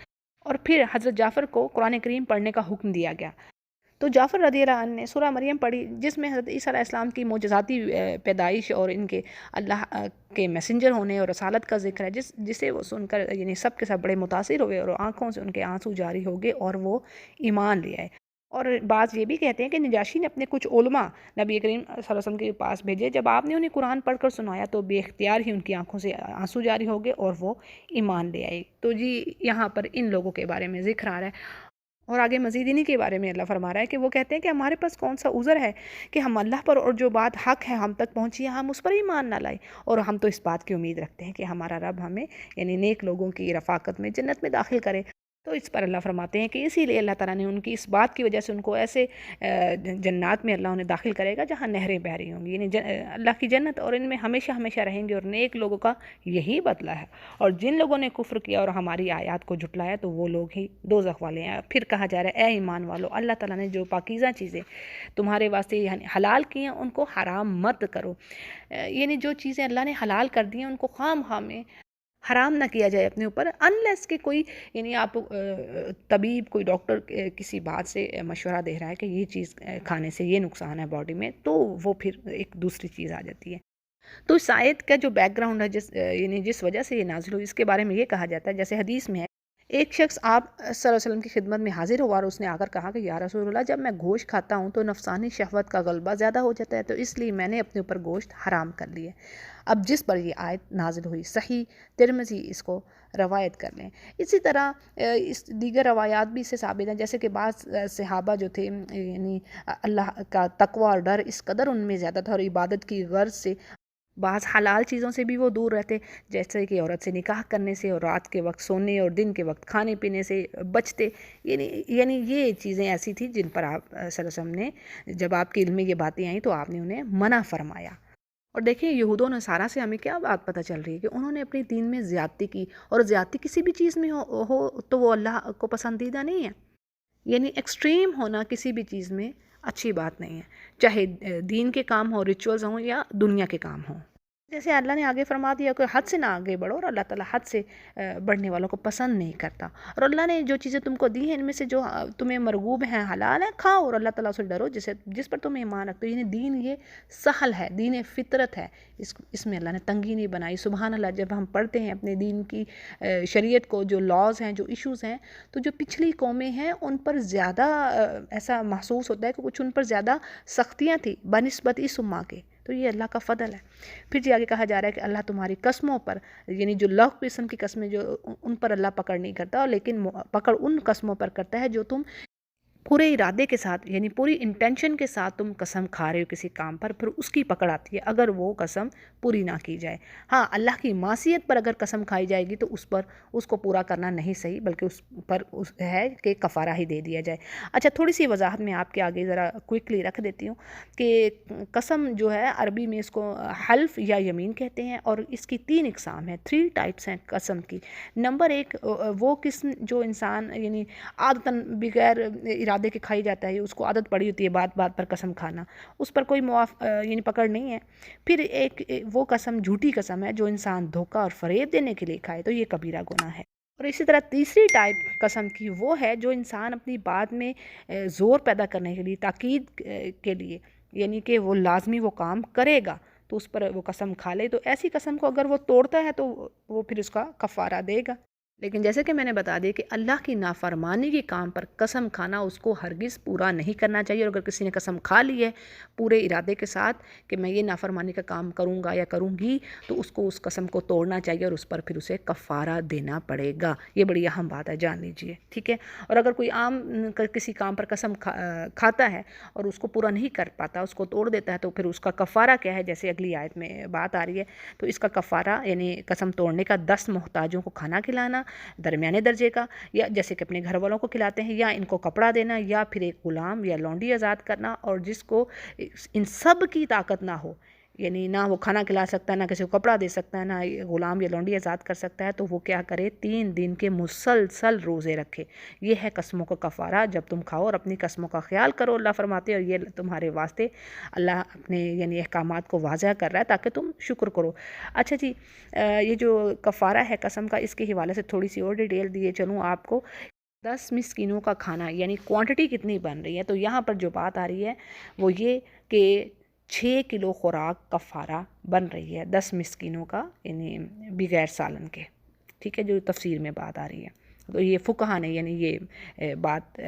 اور پھر حضرت جعفر کو قرآن کریم پڑھنے کا حکم دیا گیا۔ تو جعفر رضی اللہ عنہ نے سورہ مریم پڑھی، جس میں حضرت عیسیٰ علیہ السلام کی معجزاتی پیدائش اور ان کے اللہ کے میسنجر ہونے اور رسالت کا ذکر ہے، جسے وہ سن کر یعنی سب کے سب بڑے متاثر ہوئے، اور آنکھوں سے ان کے آنسو جاری ہو گئے اور وہ ایمان لے آئے۔ اور بعض یہ بھی کہتے ہیں کہ نجاشی نے اپنے کچھ علماء نبی کریم صلی اللہ علیہ وسلم کے پاس بھیجے، جب آپ نے انہیں قرآن پڑھ کر سنایا تو بے اختیار ہی ان کی آنکھوں سے آنسو جاری ہو گئے اور وہ ایمان لے آئے۔ تو جی یہاں پر ان لوگوں کے بارے میں ذکر آ رہا ہے، اور آگے مزید انہی کے بارے میں اللہ فرما رہا ہے کہ وہ کہتے ہیں کہ ہمارے پاس کون سا عذر ہے کہ ہم اللہ پر اور جو بات حق ہے ہم تک پہنچی ہے ہم اس پر ایمان نہ لائیں، اور ہم تو اس بات کی امید رکھتے ہیں کہ ہمارا رب ہمیں یعنی نیک لوگوں کی رفاقت میں جنت میں داخل کرے۔ تو اس پر اللہ فرماتے ہیں کہ اسی لیے اللہ تعالیٰ نے ان کی اس بات کی وجہ سے ان کو ایسے جنات میں اللہ انہیں داخل کرے گا جہاں نہریں بہہ رہی ہوں گی، یعنی اللہ کی جنت، اور ان میں ہمیشہ ہمیشہ رہیں گے، اور نیک لوگوں کا یہی بدلہ ہے، اور جن لوگوں نے کفر کیا اور ہماری آیات کو جھٹلایا تو وہ لوگ ہی دوزخ والے ہیں۔ پھر کہا جا رہا ہے اے ایمان والو، اللہ تعالیٰ نے جو پاکیزہ چیزیں تمہارے واسطے یعنی حلال کی ہیں ان کو حرام مت کرو، یعنی جو چیزیں اللہ نے حلال کر دی ہیں ان کو خام میں حرام نہ کیا جائے اپنے اوپر، انلیس کہ کوئی یعنی آپ طبیب کوئی ڈاکٹر کسی بات سے مشورہ دے رہا ہے کہ یہ چیز کھانے سے یہ نقصان ہے باڈی میں، تو وہ پھر ایک دوسری چیز آ جاتی ہے۔ تو اس آیت کا جو بیک گراؤنڈ ہے یعنی جس وجہ سے یہ نازل ہوئی، اس کے بارے میں یہ کہا جاتا ہے جیسے حدیث میں ہے، ایک شخص آپ صلی اللہ علیہ وسلم کی خدمت میں حاضر ہوا اور اس نے آ کر کہا کہ یا رسول اللہ جب میں گوشت کھاتا ہوں تو نفسانی شہوت کا غلبہ زیادہ ہو جاتا ہے، تو اس لیے میں نے اپنے اوپر گوشت حرام کر لیا۔ اب جس پر یہ آیت نازل ہوئی، صحیح ترمذی اس کو روایت کر لیں۔ اسی طرح اس دیگر روایات بھی اس سے ثابت ہیں، جیسے کہ بعض صحابہ جو تھے یعنی اللہ کا تقوی اور ڈر اس قدر ان میں زیادہ تھا، اور عبادت کی غرض سے بعض حلال چیزوں سے بھی وہ دور رہتے، جیسے کہ عورت سے نکاح کرنے سے، اور رات کے وقت سونے اور دن کے وقت کھانے پینے سے بچتے، یعنی یہ چیزیں ایسی تھیں جن پر آپ صلی اللہ علیہ وسلم نے جب آپ کے علم میں یہ باتیں آئیں تو آپ نے انہیں منع فرمایا۔ اور دیکھیں یہود و نصارہ سے ہمیں کیا بات پتہ چل رہی ہے کہ انہوں نے اپنی دین میں زیادتی کی، اور زیادتی کسی بھی چیز میں ہو تو وہ اللہ کو پسندیدہ نہیں ہے۔ یعنی ایکسٹریم ہونا کسی بھی چیز میں اچھی بات نہیں ہے، چاہے دین کے کام ہوں، ریچولز ہوں یا دنیا کے کام ہوں۔ جیسے اللہ نے آگے فرما دیا کہ حد سے نہ آگے بڑھو، اور اللہ تعالیٰ حد سے بڑھنے والوں کو پسند نہیں کرتا۔ اور اللہ نے جو چیزیں تم کو دی ہیں ان میں سے جو تمہیں مرغوب ہیں، حلال ہیں، کھاؤ اور اللہ تعالیٰ سے ڈرو جس پر تم ایمان رکھتے ہو۔ یعنی دین یہ سہل ہے، دین فطرت ہے، اس میں اللہ نے تنگی نہیں بنائی۔ سبحان اللہ، جب ہم پڑھتے ہیں اپنے دین کی شریعت کو، جو لاز ہیں، جو ایشوز ہیں، تو جو پچھلی قومیں ہیں ان پر زیادہ ایسا محسوس ہوتا ہے کہ کچھ ان پر زیادہ سختیاں تھیں بنسبت اس امہ کے، تو یہ اللہ کا فضل ہے۔ پھر جی آگے کہا جا رہا ہے کہ اللہ تمہاری قسموں پر، یعنی جو لغو قسم کی قسمیں جو ان پر اللہ پکڑ نہیں کرتا، لیکن پکڑ ان قسموں پر کرتا ہے جو تم پورے ارادے کے ساتھ، یعنی پوری انٹینشن کے ساتھ تم قسم کھا رہے ہو کسی کام پر، پھر اس کی پکڑ آتی ہے اگر وہ قسم پوری نہ کی جائے۔ ہاں، اللہ کی معصیت پر اگر قسم کھائی جائے گی تو اس کو پورا کرنا نہیں صحیح، بلکہ اس پر ہے کہ کفارہ ہی دے دیا جائے۔ اچھا، تھوڑی سی وضاحت میں آپ کے آگے ذرا کوئکلی رکھ دیتی ہوں کہ قسم جو ہے عربی میں اس کو حلف یا یمین کہتے ہیں، اور اس کی 3 اقسام ہیں، 3 ٹائپس ہیں قسم کی۔ نمبر 1 وہ قسم جو انسان یعنی عادتاً بغیر ارادے کے کھائی جاتا ہے، اس کو عادت پڑی ہوتی ہے بات بات پر قسم کھانا، اس پر کوئی یعنی پکڑ نہیں ہے۔ پھر ایک وہ قسم جھوٹی قسم ہے جو انسان دھوکہ اور فریب دینے کے لیے کھائے، تو یہ کبیرہ گناہ ہے۔ اور اسی طرح تیسری ٹائپ قسم کی وہ ہے جو انسان اپنی بات میں زور پیدا کرنے کے لیے، تاکید کے لیے، یعنی کہ وہ لازمی وہ کام کرے گا تو اس پر وہ قسم کھا لے، تو ایسی قسم کو اگر وہ توڑتا ہے تو وہ پھر اس کا کفارہ دے گا۔ لیکن جیسے کہ میں نے بتا دیا کہ اللہ کی نافرمانی کے کام پر قسم کھانا اس کو ہرگز پورا نہیں کرنا چاہیے، اور اگر کسی نے قسم کھا لی ہے پورے ارادے کے ساتھ کہ میں یہ نافرمانی کا کام کروں گا یا کروں گی، تو اس کو اس قسم کو توڑنا چاہیے اور اس پر پھر اسے کفارہ دینا پڑے گا۔ یہ بڑی اہم بات ہے، جان لیجئے، ٹھیک ہے۔ اور اگر کوئی عام کسی کام پر قسم کھاتا ہے اور اس کو پورا نہیں کر پاتا، اس کو توڑ دیتا ہے، تو پھر اس کا کفارہ کیا ہے؟ جیسے اگلی آیت میں بات آ رہی ہے، تو اس کا کفارہ یعنی قسم توڑنے کا 10 محتاجوں کو کھانا کھلانا درمیانے درجے کا، یا جیسے کہ اپنے گھر والوں کو کھلاتے ہیں، یا ان کو کپڑا دینا، یا پھر ایک غلام یا لونڈی آزاد کرنا، اور جس کو ان سب کی طاقت نہ ہو، یعنی نہ وہ کھانا کھلا سکتا ہے، نہ کسی کو کپڑا دے سکتا ہے، نہ غلام یا لونڈی آزاد کر سکتا ہے، تو وہ کیا کرے؟ 3 دن کے مسلسل روزے رکھے۔ یہ ہے قسموں کا کفارہ جب تم کھاؤ، اور اپنی قسموں کا خیال کرو، اللہ فرماتے ہیں، اور یہ تمہارے واسطے اللہ اپنے یعنی احکامات کو واضح کر رہا ہے تاکہ تم شکر کرو۔ اچھا جی، یہ جو کفارہ ہے قسم کا، اس کے حوالے سے تھوڑی سی اور ڈیٹیل دیے چلوں آپ کو۔ 10 مسکینوں کا کھانا، یعنی کوانٹٹی کتنی بن رہی ہے، تو یہاں پر جو بات آ رہی ہے وہ یہ کہ 6 کلو خوراک کفارہ بن رہی ہے 10 مسکینوں کا، یعنی بغیر سالن کے، ٹھیک ہے، جو تفسیر میں بات آ رہی ہے۔ تو یہ فقہا نے یعنی یہ بات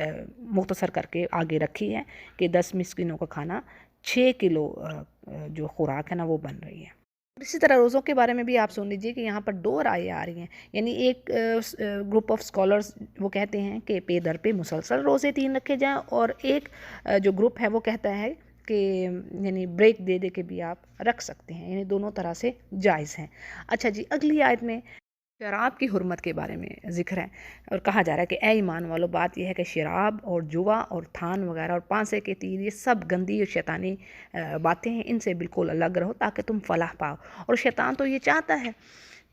مختصر کر کے آگے رکھی ہے کہ 10 مسکینوں کا کھانا 6 کلو جو خوراک ہے نا وہ بن رہی ہے۔ اسی طرح روزوں کے بارے میں بھی آپ سن لیجئے کہ یہاں پر 2 رائے آ رہی ہیں، یعنی ایک گروپ آف سکولرز وہ کہتے ہیں کہ پے در پہ مسلسل روزے 3 رکھے جائیں، اور ایک جو گروپ ہے وہ کہتا ہے کہ یعنی بریک دے دے کے بھی آپ رکھ سکتے ہیں، یعنی دونوں طرح سے جائز ہیں۔ اچھا جی، اگلی آیت میں شراب کی حرمت کے بارے میں ذکر ہے، اور کہا جا رہا ہے کہ اے ایمان والو، بات یہ ہے کہ شراب اور جوا اور تھان وغیرہ اور پانسے کے تیر، یہ سب گندی اور شیطانی باتیں ہیں، ان سے بالکل الگ رہو تاکہ تم فلاح پاؤ۔ اور شیطان تو یہ چاہتا ہے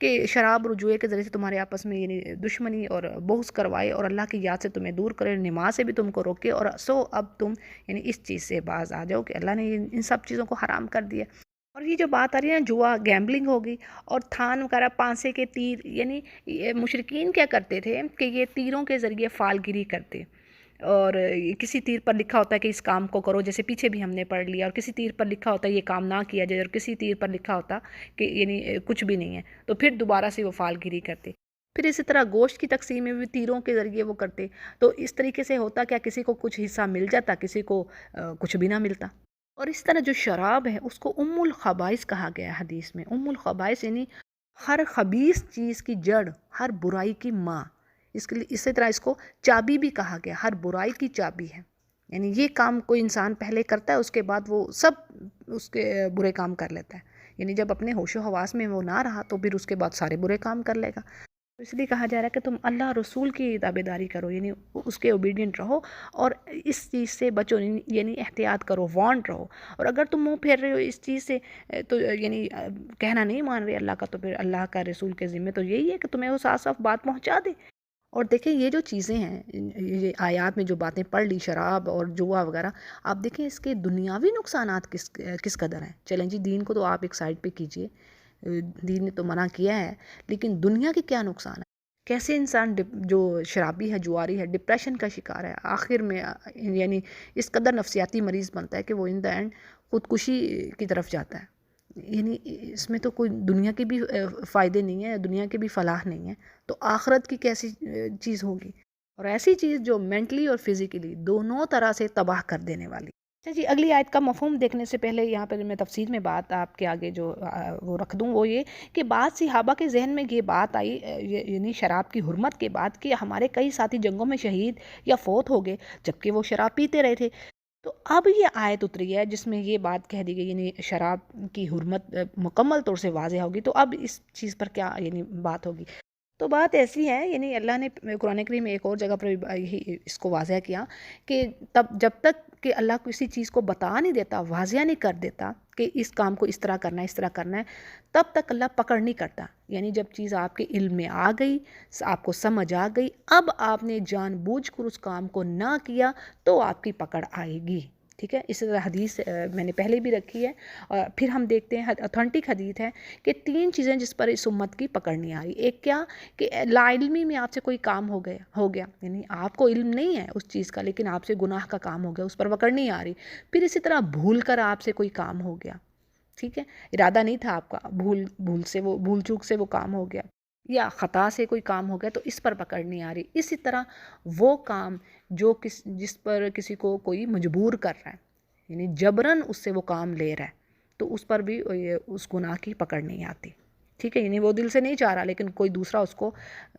کہ شراب اور جوئے کے ذریعے سے تمہارے آپس میں یعنی دشمنی اور بغض کروائے، اور اللہ کی یاد سے تمہیں دور کرے، نماز سے بھی تم کو روکے، اور اب تم یعنی اس چیز سے باز آ جاؤ کہ اللہ نے ان سب چیزوں کو حرام کر دیا۔ اور یہ جو بات آ رہی ہے نا، جوا گیمبلنگ ہوگی، اور تھان وغیرہ پانسے کے تیر، یعنی مشرکین کیا کرتے تھے کہ یہ تیروں کے ذریعے فال گیری کرتے، اور کسی تیر پر لکھا ہوتا ہے کہ اس کام کو کرو، جیسے پیچھے بھی ہم نے پڑھ لیا، اور کسی تیر پر لکھا ہوتا ہے یہ کام نہ کیا جائے، اور کسی تیر پر لکھا ہوتا کہ یعنی کچھ بھی نہیں ہے، تو پھر دوبارہ سے وہ فال گیری کرتے۔ پھر اسی طرح گوشت کی تقسیم میں بھی تیروں کے ذریعے وہ کرتے، تو اس طریقے سے ہوتا کیا، کسی کو کچھ حصہ مل جاتا، کسی کو کچھ بھی نہ ملتا۔ اور اس طرح جو شراب ہے اس کو ام الخبائث کہا گیا ہے حدیث میں۔ ام الخبائث یعنی ہر خبیث چیز کی جڑ، ہر برائی کی ماں۔ اسی طرح اس کو چابی بھی کہا گیا، ہر برائی کی چابی ہے، یعنی یہ کام کوئی انسان پہلے کرتا ہے، اس کے بعد وہ سب اس کے برے کام کر لیتا ہے، یعنی جب اپنے ہوش و حواس میں وہ نہ رہا تو پھر اس کے بعد سارے برے کام کر لے گا۔ اس لیے کہا جا رہا ہے کہ تم اللہ رسول کی تابعداری کرو، یعنی اس کے اوبیڈینٹ رہو، اور اس چیز سے بچو، یعنی احتیاط کرو، وانٹ رہو۔ اور اگر تم منہ پھیر رہے ہو اس چیز سے، تو یعنی کہنا نہیں مان رہے اللہ کا، تو پھر اللہ کا رسول کے ذمہ تو یہی ہے کہ تمہیں وہ صاف صاف بات پہنچا دے، اور دیکھیں یہ جو چیزیں ہیں، یہ آیات میں جو باتیں پڑھ لی، شراب اور جوا وغیرہ، آپ دیکھیں اس کے دنیاوی نقصانات کس قدر ہیں۔ چلیں جی دین کو تو آپ ایک سائڈ پہ کیجئے، دین نے تو منع کیا ہے، لیکن دنیا کے کیا نقصان ہے؟ کیسے انسان جو شرابی ہے، جواری ہے، ڈپریشن کا شکار ہے، آخر میں یعنی اس قدر نفسیاتی مریض بنتا ہے کہ وہ ان دا اینڈ خودکشی کی طرف جاتا ہے۔ یعنی اس میں تو کوئی دنیا کے بھی فائدے نہیں ہیں، دنیا کے بھی فلاح نہیں ہے، تو آخرت کی کیسی چیز ہوگی؟ اور ایسی چیز جو مینٹلی اور فزیکلی دونوں طرح سے تباہ کر دینے والی۔ اچھا جی، اگلی آیت کا مفہوم دیکھنے سے پہلے یہاں پر میں تفسیر میں بات آپ کے آگے جو وہ رکھ دوں، وہ یہ کہ بعض صحابہ کے ذہن میں یہ بات آئی، یعنی شراب کی حرمت کے بعد، کہ ہمارے کئی ساتھی جنگوں میں شہید یا فوت ہو گئے جبکہ وہ شراب پیتے رہے تھے۔ تو اب یہ آیت اتری ہے جس میں یہ بات کہہ دی گئی، یعنی شراب کی حرمت مکمل طور سے واضح ہوگی، تو اب اس چیز پر کیا یعنی بات ہوگی؟ تو بات ایسی ہے، یعنی اللہ نے قرآن کریم میں ایک اور جگہ پر یہی اس کو واضح کیا کہ جب تک کہ اللہ کسی چیز کو بتا نہیں دیتا، واضح نہیں کر دیتا کہ اس کام کو اس طرح کرنا ہے، اس طرح کرنا ہے، تب تک اللہ پکڑ نہیں کرتا۔ یعنی جب چیز آپ کے علم میں آ گئی، آپ کو سمجھ آ گئی، اب آپ نے جان بوجھ کر اس کام کو نہ کیا تو آپ کی پکڑ آئے گی۔ ٹھیک ہے، اس طرح حدیث میں نے پہلے بھی رکھی ہے، اور پھر ہم دیکھتے ہیں اتھینٹک حدیث ہے کہ 3 چیزیں جس پر اس امت کی پکڑ نہیں آ رہی۔ ایک کیا کہ لا علمی میں آپ سے کوئی کام ہو گیا، یعنی آپ کو علم نہیں ہے اس چیز کا، لیکن آپ سے گناہ کا کام ہو گیا، اس پر پکڑ نہیں آ رہی۔ پھر اسی طرح بھول کر آپ سے کوئی کام ہو گیا، ٹھیک ہے، ارادہ نہیں تھا آپ کا، بھول چوک سے وہ کام ہو گیا، یا خطا سے کوئی کام ہو گیا، تو اس پر پکڑ نہیں آ رہی۔ اسی طرح وہ کام جو جس پر کسی کو کوئی مجبور کر رہا ہے، یعنی جبراً اس سے وہ کام لے رہا ہے، تو اس پر بھی اس گناہ کی پکڑ نہیں آتی۔ ٹھیک ہے، یعنی وہ دل سے نہیں چاہ رہا لیکن کوئی دوسرا اس کو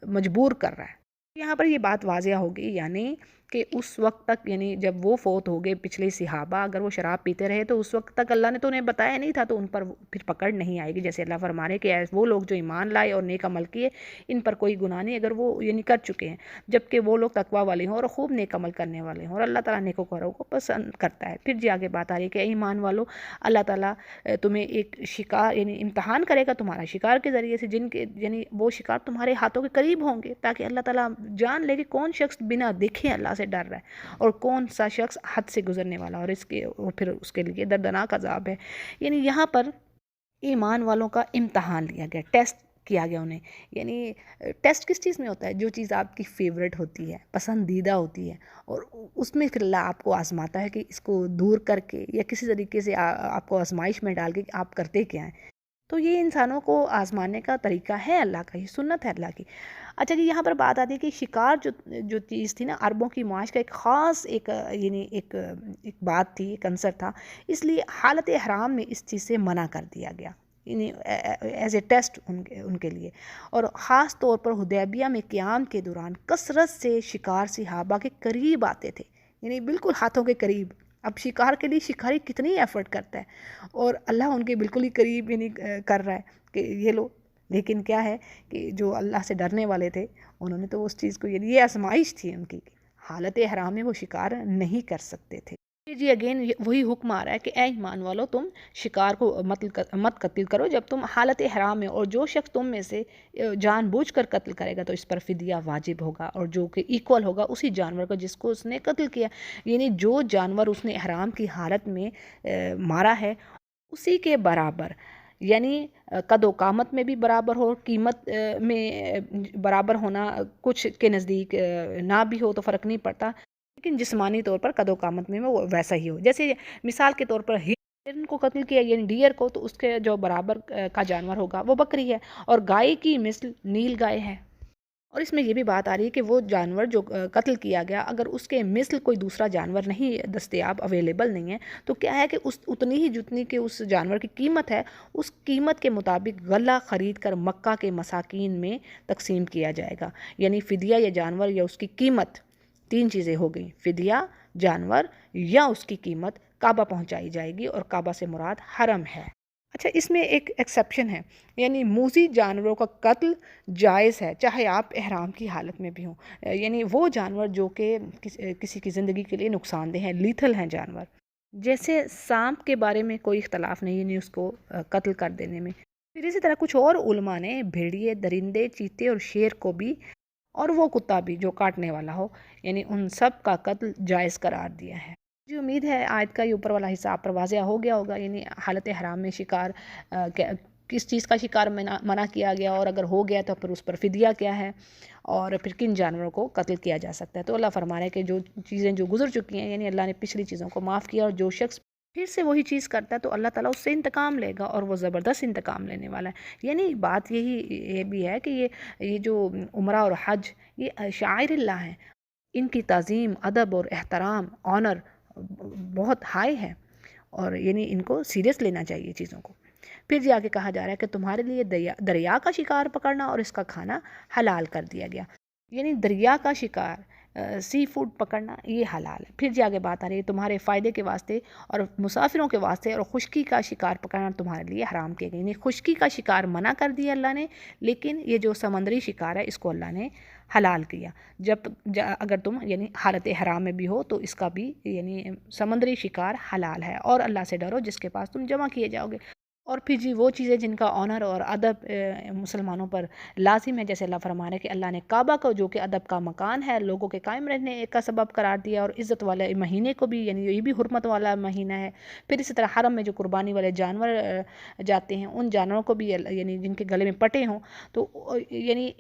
مجبور کر رہا ہے۔ یہاں پر یہ بات واضح ہوگی، یعنی کہ اس وقت تک، یعنی جب وہ فوت ہو گئے پچھلے صحابہ، اگر وہ شراب پیتے رہے تو اس وقت تک اللہ نے تو انہیں بتایا نہیں تھا، تو ان پر پھر پکڑ نہیں آئے گی۔ جیسے اللہ فرما رہے کہ وہ لوگ جو ایمان لائے اور نیک عمل کیے، ان پر کوئی گناہ نہیں اگر وہ یعنی کر چکے ہیں، جبکہ وہ لوگ تقوی والے ہوں اور خوب نیک عمل کرنے والے ہوں، اور اللہ تعالیٰ نیکوکاروں کو پسند کرتا ہے۔ پھر جی آگے بات آ رہی ہے کہ اے ایمان والو، اللہ تعالیٰ تمہیں ایک شکار یعنی امتحان کرے گا تمہارا شکار کے ذریعے سے، جن کے یعنی وہ شکار تمہارے ہاتھوں کے قریب ہوں گے، تاکہ اللہ تعالیٰ جان لے کہ کون شخص بنا دیکھے اللہ سے ڈر رہا ہے اور کون سا شخص حد سے گزرنے والا، اور پھر اس کے لیے دردناک عذاب ہے۔ یعنی یہاں پر ایمان والوں کا امتحان لیا گیا، ٹیسٹ کیا گیا انہیں۔ یعنی ٹیسٹ کس چیز میں ہوتا ہے؟ جو چیز آپ کی فیوریٹ ہوتی ہے، پسندیدہ ہوتی ہے، اور اس میں پھر اللہ آپ کو آزماتا ہے کہ اس کو دور کر کے یا کسی طریقے سے آپ کو آزمائش میں ڈال کے کہ آپ کرتے کیا ہیں۔ تو یہ انسانوں کو آزمانے کا طریقہ ہے اللہ کا، یہ سنت ہے اللہ کی۔ اچھا جی، یہاں پر بات آتی ہے کہ شکار جو چیز تھی نا، عربوں کی معاش کا ایک خاص یعنی ایک بات تھی، ایک عنصر تھا، اس لیے حالت احرام میں اس چیز سے منع کر دیا گیا، یعنی ایز اے ٹیسٹ ان کے لیے۔ اور خاص طور پر حدیبیہ میں قیام کے دوران کثرت سے شکار صحابہ کے قریب آتے تھے، یعنی بالکل ہاتھوں کے قریب۔ اب شکار کے لیے شکاری کتنی ایفرٹ کرتا ہے، اور اللہ ان کے بالکل ہی قریب یعنی کر رہا ہے کہ یہ لو۔ لیکن کیا ہے کہ جو اللہ سے ڈرنے والے تھے، انہوں نے تو اس چیز کو، یعنی یہ آزمائش تھی ان کی، حالت احرام میں وہ شکار نہیں کر سکتے تھے۔ جی اگین وہی حکم آ رہا ہے کہ اے ایمان والو، تم شکار کو مت قتل کرو جب تم حالت احرام میں، اور جو شخص تم میں سے جان بوجھ کر قتل کرے گا تو اس پر فدیہ واجب ہوگا، اور جو کہ ایکول ہوگا اسی جانور کو جس کو اس نے قتل کیا، یعنی جو جانور اس نے احرام کی حالت میں مارا ہے اسی کے برابر، یعنی قد و قامت میں بھی برابر ہو، قیمت میں برابر ہونا، کچھ کے نزدیک نہ بھی ہو تو فرق نہیں پڑتا، لیکن جسمانی طور پر قد و قامت میں وہ ویسا ہی ہو۔ جیسے مثال کے طور پر ہرن کو قتل کیا، یعنی ڈیئر کو، تو اس کے جو برابر کا جانور ہوگا وہ بکری ہے، اور گائے کی مثل نیل گائے ہے۔ اور اس میں یہ بھی بات آ رہی ہے کہ وہ جانور جو قتل کیا گیا، اگر اس کے مثل کوئی دوسرا جانور نہیں دستیاب، اویلیبل نہیں ہے، تو کیا ہے کہ اتنی ہی جتنی کہ اس جانور کی قیمت ہے، اس قیمت کے مطابق غلہ خرید کر مکہ کے مساکین میں تقسیم کیا جائے گا۔ یعنی فدیہ یا جانور یا اس کی قیمت، 3 چیزیں ہو گئیں، فدیہ، جانور یا اس کی قیمت کعبہ پہنچائی جائے گی، اور کعبہ سے مراد حرم ہے۔ اچھا، اس میں ایک ایکسیپشن ہے، یعنی موذی جانوروں کا قتل جائز ہے چاہے آپ احرام کی حالت میں بھی ہوں، یعنی وہ جانور جو کہ کسی کی زندگی کے لیے نقصان دہ ہیں، لیتھل ہیں جانور۔ جیسے سانپ کے بارے میں کوئی اختلاف نہیں، یعنی اس کو قتل کر دینے میں۔ پھر اسی طرح کچھ اور علماء نے بھیڑیے، درندے، چیتے اور شیر کو بھی اور وہ کتا بھی جو کاٹنے والا ہو، یعنی ان سب کا قتل جائز قرار دیا ہے۔ مجھے امید ہے آیت کا یہ اوپر والا حصہ آپ پر واضح ہو گیا ہوگا، یعنی حالت حرام میں شکار کس چیز کا شکار منع کیا گیا، اور اگر ہو گیا تو پھر اس پر فدیہ کیا ہے، اور پھر کن جانوروں کو قتل کیا جا سکتا ہے۔ تو اللہ فرما رہا ہے کہ جو چیزیں جو گزر چکی ہیں، یعنی اللہ نے پچھلی چیزوں کو معاف کیا، اور جو شخص پھر سے وہی چیز کرتا ہے تو اللہ تعالیٰ اس سے انتقام لے گا، اور وہ زبردست انتقام لینے والا ہے۔ یعنی بات یہ بھی ہے کہ یہ جو عمرہ اور حج یہ شعائر اللہ ہیں، ان کی تعظیم، ادب اور احترام، آنر بہت ہائی ہے، اور یعنی ان کو سیریس لینا چاہیے چیزوں کو۔ پھر جی آگے کہا جا رہا ہے کہ تمہارے لیے دریا کا شکار پکڑنا اور اس کا کھانا حلال کر دیا گیا، یعنی دریا کا شکار، سی فوڈ پکڑنا یہ حلال ہے۔ پھر جی آگے بات آ رہی ہے تمہارے فائدے کے واسطے اور مسافروں کے واسطے، اور خشکی کا شکار پکڑنا تمہارے لیے حرام کیا گیا، یعنی خشکی کا شکار منع کر دیا اللہ نے، لیکن یہ جو سمندری شکار ہے اس کو اللہ نے حلال کیا۔ اگر تم یعنی حالت حرام میں بھی ہو تو اس کا بھی یعنی سمندری شکار حلال ہے، اور اللہ سے ڈرو جس کے پاس تم جمع کیے جاؤ گے۔ اور پھر جی وہ چیزیں جن کا آنر اور ادب مسلمانوں پر لازم ہے، جیسے اللہ فرما رہا ہے کہ اللہ نے کعبہ کو جو کہ ادب کا مکان ہے لوگوں کے قائم رہنے کا سبب قرار دیا، اور عزت والے مہینے کو بھی، یعنی یہ بھی حرمت والا مہینہ ہے۔ پھر اسی طرح حرم میں جو قربانی والے جانور جاتے ہیں ان جانوروں کو بھی یعنی جن کے گلے میں پٹے ہوں، تو یعنی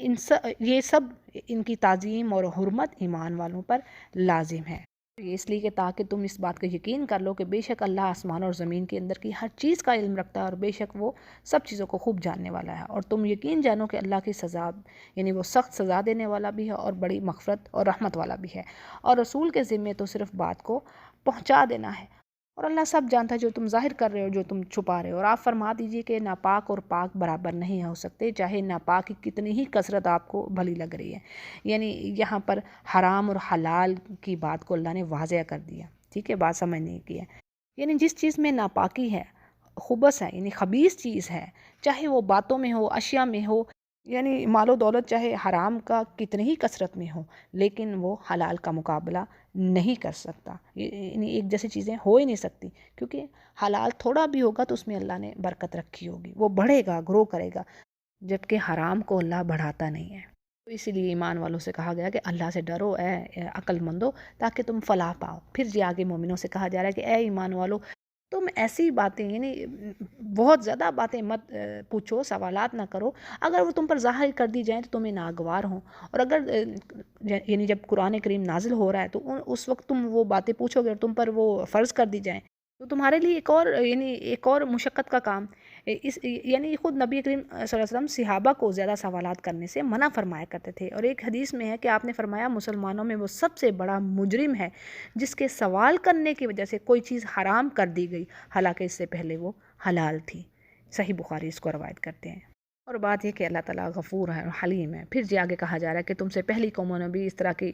یہ سب ان کی تعظیم اور حرمت ایمان والوں پر لازم ہے۔ یہ اس لیے کہ تاکہ تم اس بات کا یقین کر لو کہ بے شک اللہ آسمان اور زمین کے اندر کی ہر چیز کا علم رکھتا ہے، اور بے شک وہ سب چیزوں کو خوب جاننے والا ہے، اور تم یقین جانو کہ اللہ کی سزا یعنی وہ سخت سزا دینے والا بھی ہے، اور بڑی مغفرت اور رحمت والا بھی ہے، اور رسول کے ذمے تو صرف بات کو پہنچا دینا ہے، اور اللہ سب جانتا ہے جو تم ظاہر کر رہے ہو جو تم چھپا رہے ہو۔ اور آپ فرما دیجئے کہ ناپاک اور پاک برابر نہیں ہو سکتے، چاہے ناپاک کی کتنی ہی کثرت آپ کو بھلی لگ رہی ہے۔ یعنی یہاں پر حرام اور حلال کی بات کو اللہ نے واضح کر دیا، ٹھیک ہے، بات سمجھنے کی ہے۔ یعنی جس چیز میں ناپاکی ہے، خبث ہے، یعنی خبیث چیز ہے، چاہے وہ باتوں میں ہو، اشیاء میں ہو، یعنی مال و دولت چاہے حرام کا کتنی ہی کثرت میں ہو، لیکن وہ حلال کا مقابلہ نہیں کر سکتا، یعنی ایک جیسی چیزیں ہو ہی نہیں سکتی، کیونکہ حلال تھوڑا بھی ہوگا تو اس میں اللہ نے برکت رکھی ہوگی، وہ بڑھے گا، گرو کرے گا، جبکہ حرام کو اللہ بڑھاتا نہیں ہے۔ تو اسی لیے ایمان والوں سے کہا گیا کہ اللہ سے ڈرو اے عقل مندو، تاکہ تم فلاح پاؤ۔ پھر جی آگے مومنوں سے کہا جا رہا ہے کہ اے ایمان والو، تم ایسی باتیں یعنی بہت زیادہ باتیں مت پوچھو، سوالات نہ کرو، اگر وہ تم پر ظاہر کر دی جائیں تو تمہیں ناگوار ہوں، اور اگر یعنی جب قرآن کریم نازل ہو رہا ہے تو اس وقت تم وہ باتیں پوچھو گے اور تم پر وہ فرض کر دی جائیں تو تمہارے لیے ایک اور مشقت کا کام، یعنی خود نبی کریم صلی اللہ علیہ وسلم صحابہ کو زیادہ سوالات کرنے سے منع فرمایا کرتے تھے، اور ایک حدیث میں ہے کہ آپ نے فرمایا مسلمانوں میں وہ سب سے بڑا مجرم ہے جس کے سوال کرنے کی وجہ سے کوئی چیز حرام کر دی گئی، حالانکہ اس سے پہلے وہ حلال تھی۔ صحیح بخاری اس کو روایت کرتے ہیں۔ اور بات یہ کہ اللہ تعالیٰ غفور ہے اور حلیم ہے۔ پھر جی آگے کہا جا رہا ہے کہ تم سے پہلی قوموں نے بھی اس طرح کے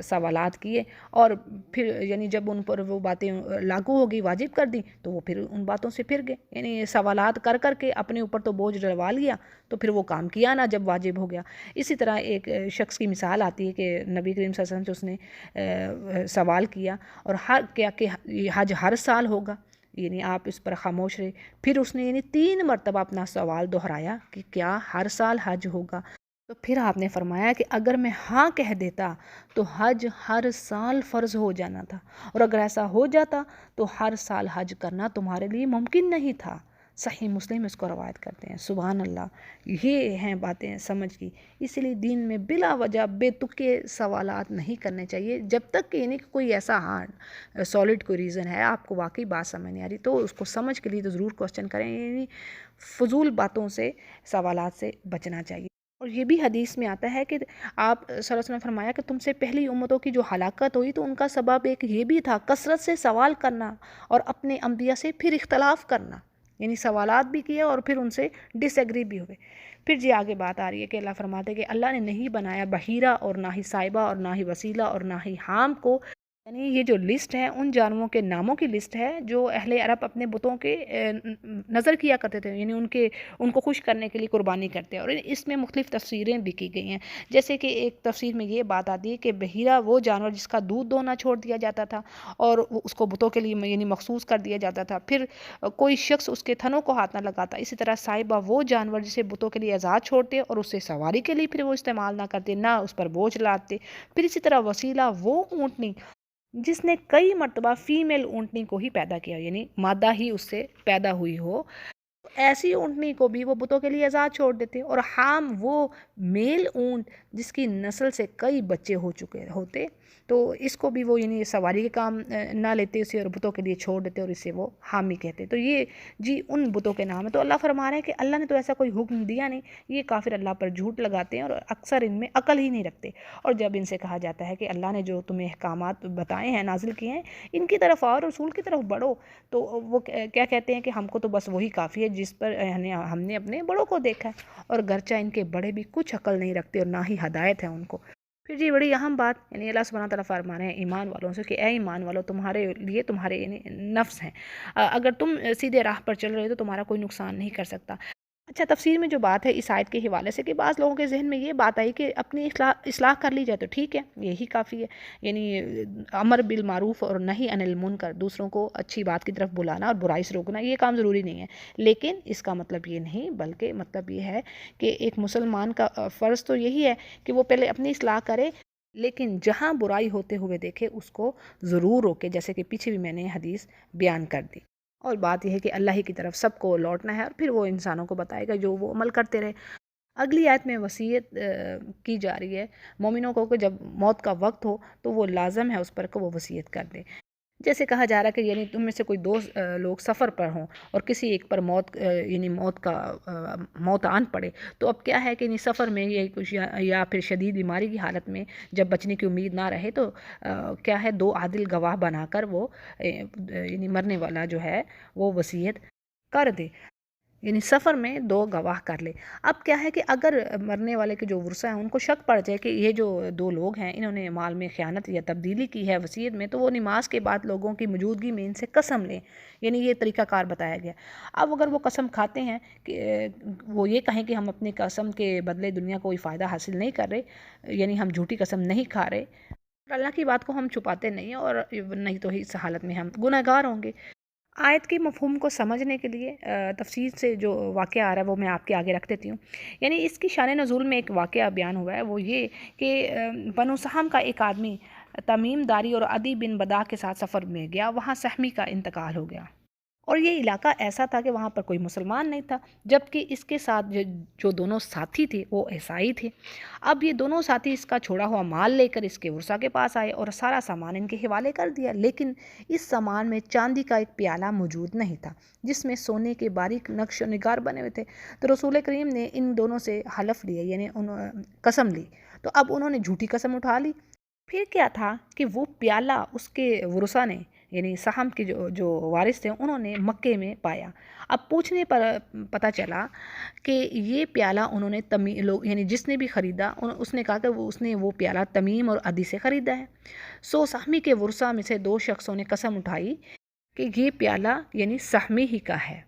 سوالات کیے، اور پھر یعنی جب ان پر وہ باتیں لاگو ہوگی، واجب کر دی، تو وہ پھر ان باتوں سے پھر گئے، یعنی سوالات کر کر کے اپنے اوپر تو بوجھ ڈلوا لیا، تو پھر وہ کام کیا نہ جب واجب ہو گیا۔ اسی طرح ایک شخص کی مثال آتی ہے کہ نبی کریم صلی اللہ علیہ وسلم سے اس نے سوال کیا، اور کیا کہ حج ہر سال ہوگا، یعنی آپ اس پر خاموش رہے۔ پھر اس نے یعنی 3 مرتبہ اپنا سوال دہرایا کہ کیا ہر سال حج ہوگا، تو پھر آپ نے فرمایا کہ اگر میں ہاں کہہ دیتا تو حج ہر سال فرض ہو جانا تھا، اور اگر ایسا ہو جاتا تو ہر سال حج کرنا تمہارے لیے ممکن نہیں تھا۔ صحیح مسلم اس کو روایت کرتے ہیں۔ سبحان اللہ، یہ ہیں باتیں سمجھ کی۔ اسی لیے دین میں بلا وجہ بے تکے سوالات نہیں کرنے چاہیے، جب تک کہ یعنی کوئی ایسا سالڈ کوئی ریزن ہے، آپ کو واقعی بات سمجھ نہیں آ رہی تو اس کو سمجھ کے لیے تو ضرور کوشچن کریں، یعنی فضول باتوں سے، سوالات سے بچنا چاہیے۔ اور یہ بھی حدیث میں آتا ہے کہ آپ صلی اللہ علیہ وسلم نے فرمایا کہ تم سے پہلی امتوں کی جو ہلاکت ہوئی تو ان کا سبب ایک یہ بھی تھا کثرت سے سوال کرنا اور اپنے انبیاء سے پھر اختلاف کرنا، یعنی سوالات بھی کیے اور پھر ان سے ڈس ایگری بھی ہوئے۔ پھر جی آگے بات آ رہی ہے کہ اللہ فرماتے ہیں کہ اللہ نے نہیں بنایا بحیرہ اور نہ ہی سائبہ اور نہ ہی وسیلہ اور نہ ہی حام کو یعنی یہ جو لسٹ ہے ان جانوروں کے ناموں کی لسٹ ہے جو اہل عرب اپنے بتوں کے نظر کیا کرتے تھے، یعنی ان کو خوش کرنے کے لیے قربانی کرتے ہیں، اور اس میں مختلف تفسیریں بھی کی گئی ہیں۔ جیسے کہ ایک تفسیر میں یہ بات آتی ہے کہ بحیرہ وہ جانور جس کا دودھ دوہنا چھوڑ دیا جاتا تھا اور اس کو بتوں کے لیے یعنی مخصوص کر دیا جاتا تھا، پھر کوئی شخص اس کے تھنوں کو ہاتھ نہ لگاتا۔ اسی طرح صاحبہ وہ جانور جسے بتوں کے لیے آزاد چھوڑتے اور اسے سواری کے لیے پھر وہ استعمال نہ کرتے، نہ اس پر بوجھ لاتے۔ پھر اسی طرح وسیلہ وہ اونٹنی جس نے کئی مرتبہ فیمیل اونٹنی کو ہی پیدا کیا، یعنی مادہ ہی اس سے پیدا ہوئی ہو، ایسی اونٹنی کو بھی وہ بتوں کے لیے آزاد چھوڑ دیتے۔ اور حام وہ میل اونٹ جس کی نسل سے کئی بچے ہو چکے ہوتے، تو اس کو بھی وہ یعنی سواری کے کام نہ لیتے اسے اور بتوں کے لیے چھوڑ دیتے، اور اسے وہ حامی کہتے۔ تو یہ جی ان بتوں کے نام ہے۔ تو اللہ فرما رہے ہیں کہ اللہ نے تو ایسا کوئی حکم دیا نہیں، یہ کافر اللہ پر جھوٹ لگاتے ہیں اور اکثر ان میں عقل ہی نہیں رکھتے۔ اور جب ان سے کہا جاتا ہے کہ اللہ نے جو تمہیں احکامات بتائے ہیں، نازل کیے ہیں، ان کی طرف اور رسول کی طرف بڑھو، تو وہ کیا کہتے ہیں کہ ہم کو تو بس وہی کافی ہے جس پر ہم نے اپنے بڑوں کو دیکھا ہے، اور گرچہ ان کے بڑے بھی کچھ عقل نہیں رکھتے اور نہ ہی ہدایت ہے ان کو۔ پھر جی بڑی اہم بات، یعنی اللہ سبحانہ تعالیٰ فرما رہے ہیں ایمان والوں سے کہ اے ایمان والو، تمہارے لیے تمہارے یعنی نفس ہیں، اگر تم سیدھے راہ پر چل رہے ہو تو تمہارا کوئی نقصان نہیں کر سکتا۔ اچھا، تفسیر میں جو بات ہے اس آیت کے حوالے سے کہ بعض لوگوں کے ذہن میں یہ بات آئی کہ اپنی اصلاح کر لی جائے تو ٹھیک ہے، یہی کافی ہے، یعنی امر بالمعروف اور نہی عن المنکر، دوسروں کو اچھی بات کی طرف بلانا اور برائی سے روکنا، یہ کام ضروری نہیں ہے۔ لیکن اس کا مطلب یہ نہیں، بلکہ مطلب یہ ہے کہ ایک مسلمان کا فرض تو یہی ہے کہ وہ پہلے اپنی اصلاح کرے، لیکن جہاں برائی ہوتے ہوئے دیکھے اس کو ضرور روکے، جیسے کہ پیچھے بھی میں نے حدیث بیان کر دی۔ اور بات یہ ہے کہ اللہ ہی کی طرف سب کو لوٹنا ہے، اور پھر وہ انسانوں کو بتائے گا جو وہ عمل کرتے رہے۔ اگلی آیت میں وصیت کی جا رہی ہے مومنوں کو کہ جب موت کا وقت ہو تو وہ لازم ہے اس پر کہ وہ وصیت کر دے۔ جیسے کہا جا رہا ہے کہ یعنی تم میں سے کوئی دو لوگ سفر پر ہوں اور کسی ایک پر یعنی موت آن پڑے، تو اب کیا ہے کہ یعنی سفر میں یہ کچھ یا پھر شدید بیماری کی حالت میں جب بچنے کی امید نہ رہے، تو کیا ہے، دو عادل گواہ بنا کر وہ یعنی مرنے والا جو ہے وہ وصیت کر دے، یعنی سفر میں دو گواہ کر لے۔ اب کیا ہے کہ اگر مرنے والے کے جو ورثہ ہیں ان کو شک پڑ جائے کہ یہ جو دو لوگ ہیں انہوں نے مال میں خیانت یا تبدیلی کی ہے وصیت میں، تو وہ نماز کے بعد لوگوں کی موجودگی میں ان سے قسم لیں، یعنی یہ طریقہ کار بتایا گیا۔ اب اگر وہ قسم کھاتے ہیں کہ وہ یہ کہیں کہ ہم اپنی قسم کے بدلے دنیا کو کوئی فائدہ حاصل نہیں کر رہے، یعنی ہم جھوٹی قسم نہیں کھا رہے، اللہ کی بات کو ہم چھپاتے نہیں ہیں، اور نہیں تو اس حالت میں ہم گناہ گار ہوں گے۔ آیت کے مفہوم کو سمجھنے کے لیے تفسیر سے جو واقعہ آ رہا ہے وہ میں آپ کے آگے رکھ دیتی ہوں۔ یعنی اس کی شان نزول میں ایک واقعہ بیان ہوا ہے، وہ یہ کہ بنو سہم کا ایک آدمی تمیم داری اور عدی بن بدا کے ساتھ سفر میں گیا، وہاں سہمی کا انتقال ہو گیا، اور یہ علاقہ ایسا تھا کہ وہاں پر کوئی مسلمان نہیں تھا، جبکہ اس کے ساتھ جو دونوں ساتھی تھے وہ عیسائی تھے۔ اب یہ دونوں ساتھی اس کا چھوڑا ہوا مال لے کر اس کے ورثہ کے پاس آئے اور سارا سامان ان کے حوالے کر دیا، لیکن اس سامان میں چاندی کا ایک پیالہ موجود نہیں تھا جس میں سونے کے باریک نقش و نگار بنے ہوئے تھے۔ تو رسول کریم نے ان دونوں سے حلف لیا، یعنی قسم لی، تو اب انہوں نے جھوٹی قسم اٹھا لی۔ پھر کیا تھا کہ وہ پیالہ اس کے ورثہ نے، یعنی سہم کے جو وارث تھے، انہوں نے مکے میں پایا۔ اب پوچھنے پر پتہ چلا کہ یہ پیالہ انہوں نے یعنی جس نے بھی خریدا اس نے کہا کہ اس نے وہ پیالہ تمیم اور عدی سے خریدا ہے۔ سو سہمی کے ورثہ میں سے دو شخصوں نے قسم اٹھائی کہ یہ پیالہ یعنی سہمی ہی کا ہے،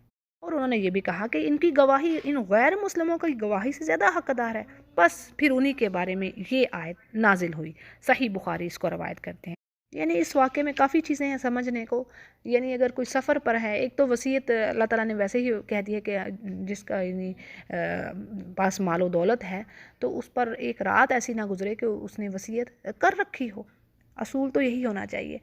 اور انہوں نے یہ بھی کہا کہ ان کی گواہی ان غیر مسلموں کی گواہی سے زیادہ حقدار ہے۔ بس پھر انہی کے بارے میں یہ آیت نازل ہوئی۔ صحیح بخاری اس کو روایت کرتے ہیں۔ یعنی اس واقعے میں کافی چیزیں ہیں سمجھنے کو، یعنی اگر کوئی سفر پر ہے، ایک تو وصیت اللہ تعالیٰ نے ویسے ہی کہہ دی ہے کہ جس کا یعنی پاس مال و دولت ہے تو اس پر ایک رات ایسی نہ گزرے کہ اس نے وصیت کر رکھی ہو، اصول تو یہی ہونا چاہیے۔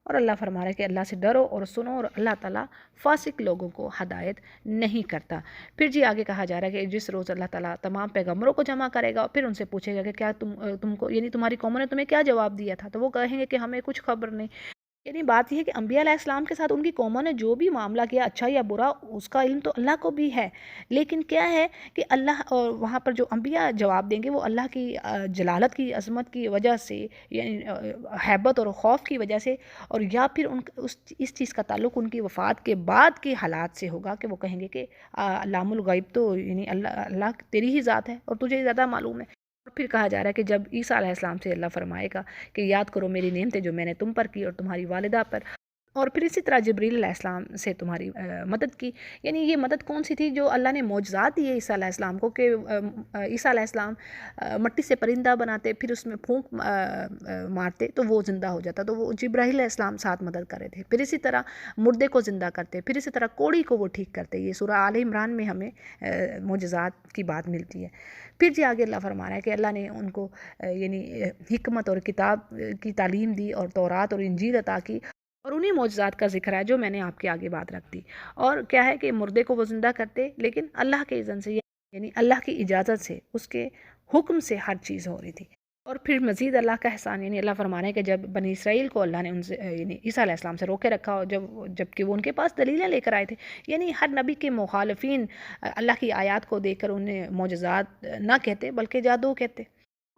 اور اللہ فرما رہا ہے کہ اللہ سے ڈرو اور سنو، اور اللہ تعالیٰ فاسق لوگوں کو ہدایت نہیں کرتا۔ پھر جی آگے کہا جا رہا ہے کہ جس روز اللہ تعالیٰ تمام پیغمبروں کو جمع کرے گا اور پھر ان سے پوچھے گا کہ کیا تم کو یعنی تمہاری قوموں نے تمہیں کیا جواب دیا تھا، تو وہ کہیں گے کہ ہمیں کچھ خبر نہیں۔ یعنی بات یہ ہے کہ انبیاء علیہ السلام کے ساتھ ان کی قوموں نے جو بھی معاملہ کیا، اچھا یا برا، اس کا علم تو اللہ کو بھی ہے، لیکن کیا ہے کہ اللہ اور وہاں پر جو انبیاء جواب دیں گے وہ اللہ کی جلالت کی عظمت کی وجہ سے، یعنی ہیبت اور خوف کی وجہ سے، اور یا پھر اس چیز کا تعلق ان کی وفات کے بعد کے حالات سے ہوگا کہ وہ کہیں گے کہ علام الغیب تو یعنی اللہ تیری ہی ذات ہے اور تجھے زیادہ معلوم ہے۔ اور پھر کہا جا رہا ہے کہ جب عیسیٰ علیہ السلام سے اللہ فرمائے گا کہ یاد کرو میری نعمتیں جو میں نے تم پر کی اور تمہاری والدہ پر، اور پھر اسی طرح جبریل علیہ السلام سے تمہاری مدد کی، یعنی یہ مدد کون سی تھی؟ جو اللہ نے معجزات دیے عیسیٰ علیہ السلام کو کہ عیسیٰ علیہ السلام مٹی سے پرندہ بناتے، پھر اس میں پھونک مارتے تو وہ زندہ ہو جاتا، تو وہ جبرائیل علیہ السلام ساتھ مدد کر رہے تھے۔ پھر اسی طرح مردے کو زندہ کرتے، پھر اسی طرح کوڑی کو وہ ٹھیک کرتے۔ یہ سورہ آل عمران میں ہمیں معجزات کی بات ملتی ہے۔ پھر جی آگے اللہ فرما رہا ہے کہ اللہ نے ان کو یعنی حکمت اور کتاب کی تعلیم دی اور تورات اور انجیل عطا کی، اور انہی معجزات کا ذکر ہے جو میں نے آپ کے آگے بات رکھ دی۔ اور کیا ہے کہ مردے کو وہ زندہ کرتے، لیکن اللہ کے اذن سے، یعنی اللہ کی اجازت سے، اس کے حکم سے ہر چیز ہو رہی تھی۔ اور پھر مزید اللہ کا احسان، یعنی اللہ فرمانا ہے کہ جب بنی اسرائیل کو اللہ نے ان سے یعنی عیسیٰ علیہ السلام سے روکے رکھا، اور جبکہ وہ ان کے پاس دلیلیں لے کر آئے تھے، یعنی ہر نبی کے مخالفین اللہ کی آیات کو دیکھ کر انہیں معجزات نہ کہتے بلکہ جادو کہتے،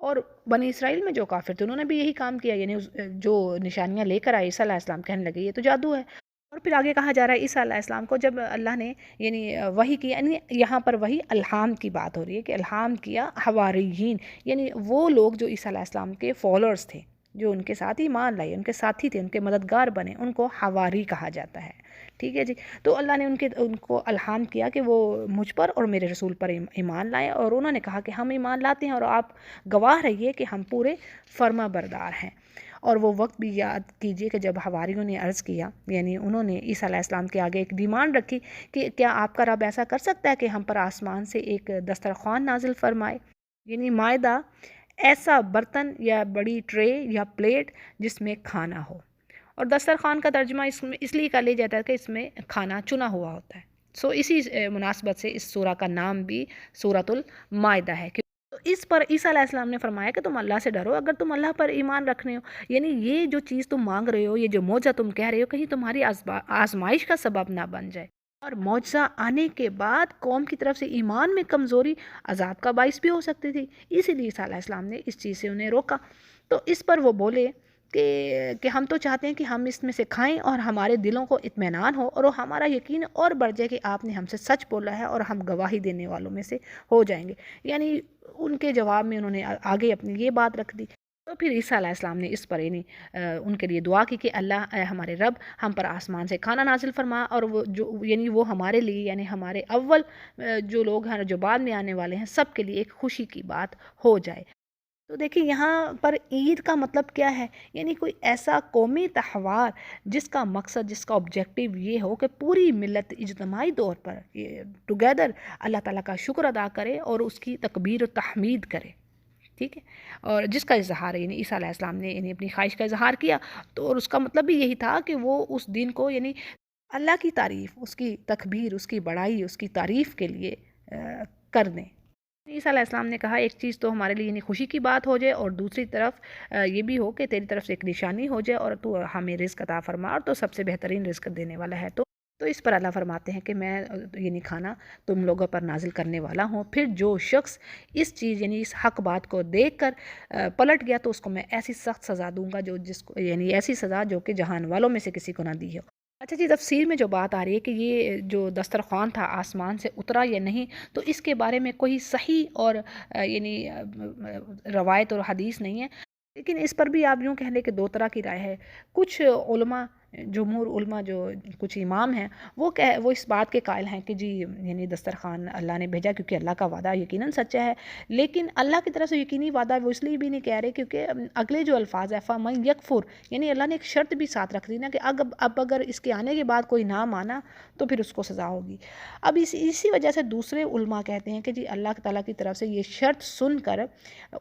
اور بنی اسرائیل میں جو کافر تھے انہوں نے بھی یہی کام کیا، یعنی جو نشانیاں لے کر آئے عیسیٰ علیہ السلام کہنے لگے یہ تو جادو ہے۔ اور پھر آگے کہا جا رہا ہے عیسیٰ علیہ السلام کو جب اللہ نے یعنی وحی کی، یعنی یہاں پر وہی الہام کی بات ہو رہی ہے کہ الہام کیا حواریین، یعنی وہ لوگ جو عیسیٰ علیہ السلام کے فالوورز تھے، جو ان کے ساتھ ایمان لائے، ان کے ساتھی تھے، ان کے مددگار بنے، ان کو حواری کہا جاتا ہے۔ ٹھیک ہے جی، تو اللہ نے ان کو الہام کیا کہ وہ مجھ پر اور میرے رسول پر ایمان لائیں، اور انہوں نے کہا کہ ہم ایمان لاتے ہیں اور آپ گواہ رہیے کہ ہم پورے فرما بردار ہیں۔ اور وہ وقت بھی یاد کیجئے کہ جب حواریوں نے عرض کیا، یعنی انہوں نے عیسیٰ علیہ السلام کے آگے ایک ڈیمانڈ رکھی کہ کیا آپ کا رب ایسا کر سکتا ہے کہ ہم پر آسمان سے ایک دسترخوان نازل فرمائے، یعنی مائدہ، ایسا برتن یا بڑی ٹرے یا پلیٹ جس میں کھانا ہو۔ اور دسترخوان کا ترجمہ اس لیے کر لیا جاتا ہے کہ اس میں کھانا چنا ہوا ہوتا ہے۔ اسی مناسبت سے اس سورہ کا نام بھی سورۃ المائدہ ہے۔ تو اس پر عیسیٰ علیہ السلام نے فرمایا کہ تم اللہ سے ڈرو اگر تم اللہ پر ایمان رکھنے ہو، یعنی یہ جو چیز تم مانگ رہے ہو، یہ جو معجزہ تم کہہ رہے ہو، کہیں تمہاری آزمائش کا سبب نہ بن جائے، اور معجزہ آنے کے بعد قوم کی طرف سے ایمان میں کمزوری عذاب کا باعث بھی ہو سکتی تھی، اسی لیے عیسیٰ علیہ السلام نے اس چیز سے انہیں روکا۔ تو اس پر وہ بولے کہ ہم تو چاہتے ہیں کہ ہم اس میں سے کھائیں اور ہمارے دلوں کو اطمینان ہو، اور ہمارا یقین اور بڑھ جائے کہ آپ نے ہم سے سچ بولا ہے اور ہم گواہی دینے والوں میں سے ہو جائیں گے۔ یعنی ان کے جواب میں انہوں نے آگے اپنی یہ بات رکھ دی۔ تو پھر عیسیٰ علیہ السلام نے اس پر یعنی ان کے لیے دعا کی کہ اللہ اے ہمارے رب ہم پر آسمان سے کھانا نازل فرما، اور وہ جو یعنی وہ ہمارے لیے، یعنی ہمارے اول جو لوگ ہیں جو بعد میں آنے والے ہیں سب کے لیے ایک خوشی کی بات ہو جائے۔ تو دیکھیں یہاں پر عید کا مطلب کیا ہے، یعنی کوئی ایسا قومی تہوار جس کا مقصد، جس کا آبجیکٹیو یہ ہو کہ پوری ملت اجتماعی طور پر ٹوگیدر اللہ تعالیٰ کا شکر ادا کرے اور اس کی تکبیر و تحمید کرے۔ ٹھیک ہے، اور جس کا اظہار یعنی عیسیٰ علیہ السلام نے یعنی اپنی خواہش کا اظہار کیا، تو اور اس کا مطلب بھی یہی تھا کہ وہ اس دن کو یعنی اللہ کی تعریف، اس کی تکبیر، اس کی بڑائی، اس کی تعریف کے لیے کر دیں۔ عیسیٰ علیہ السلام نے کہا ایک چیز تو ہمارے لیے یعنی خوشی کی بات ہو جائے، اور دوسری طرف یہ بھی ہو کہ تیری طرف سے ایک نشانی ہو جائے، اور تو ہمیں رزق عطا فرما، اور تو سب سے بہترین رزق دینے والا ہے۔ تو اس پر اللہ فرماتے ہیں کہ میں یعنی کھانا تم لوگوں پر نازل کرنے والا ہوں، پھر جو شخص اس چیز یعنی اس حق بات کو دیکھ کر پلٹ گیا تو اس کو میں ایسی سخت سزا دوں گا جس کو یعنی ایسی سزا جو کہ جہان والوں میں سے کسی کو نہ دی ہو۔ اچھا جی، تفسیر میں جو بات آ رہی ہے کہ یہ جو دسترخوان تھا آسمان سے اترا یا نہیں، تو اس کے بارے میں کوئی صحیح اور یعنی روایت اور حدیث نہیں ہے، لیکن اس پر بھی آپ یوں کہہ لیں کہ دو طرح کی رائے ہے۔ کچھ علماء، جمہور علماء جو کچھ امام ہیں، وہ اس بات کے قائل ہیں کہ جی یعنی دسترخوان اللہ نے بھیجا کیونکہ اللہ کا وعدہ یقیناً سچا ہے، لیکن اللہ کی طرف سے یقینی وعدہ وہ اس لیے بھی نہیں کہہ رہے کیونکہ اگلے جو الفاظ ہے فَمَن یکفر، یعنی اللہ نے ایک شرط بھی ساتھ رکھ دی نا کہ اب اگر اس کے آنے کے بعد کوئی نہ مانا تو پھر اس کو سزا ہوگی۔ اب اسی وجہ سے دوسرے علماء کہتے ہیں کہ جی اللہ تعالیٰ کی طرف سے یہ شرط سن کر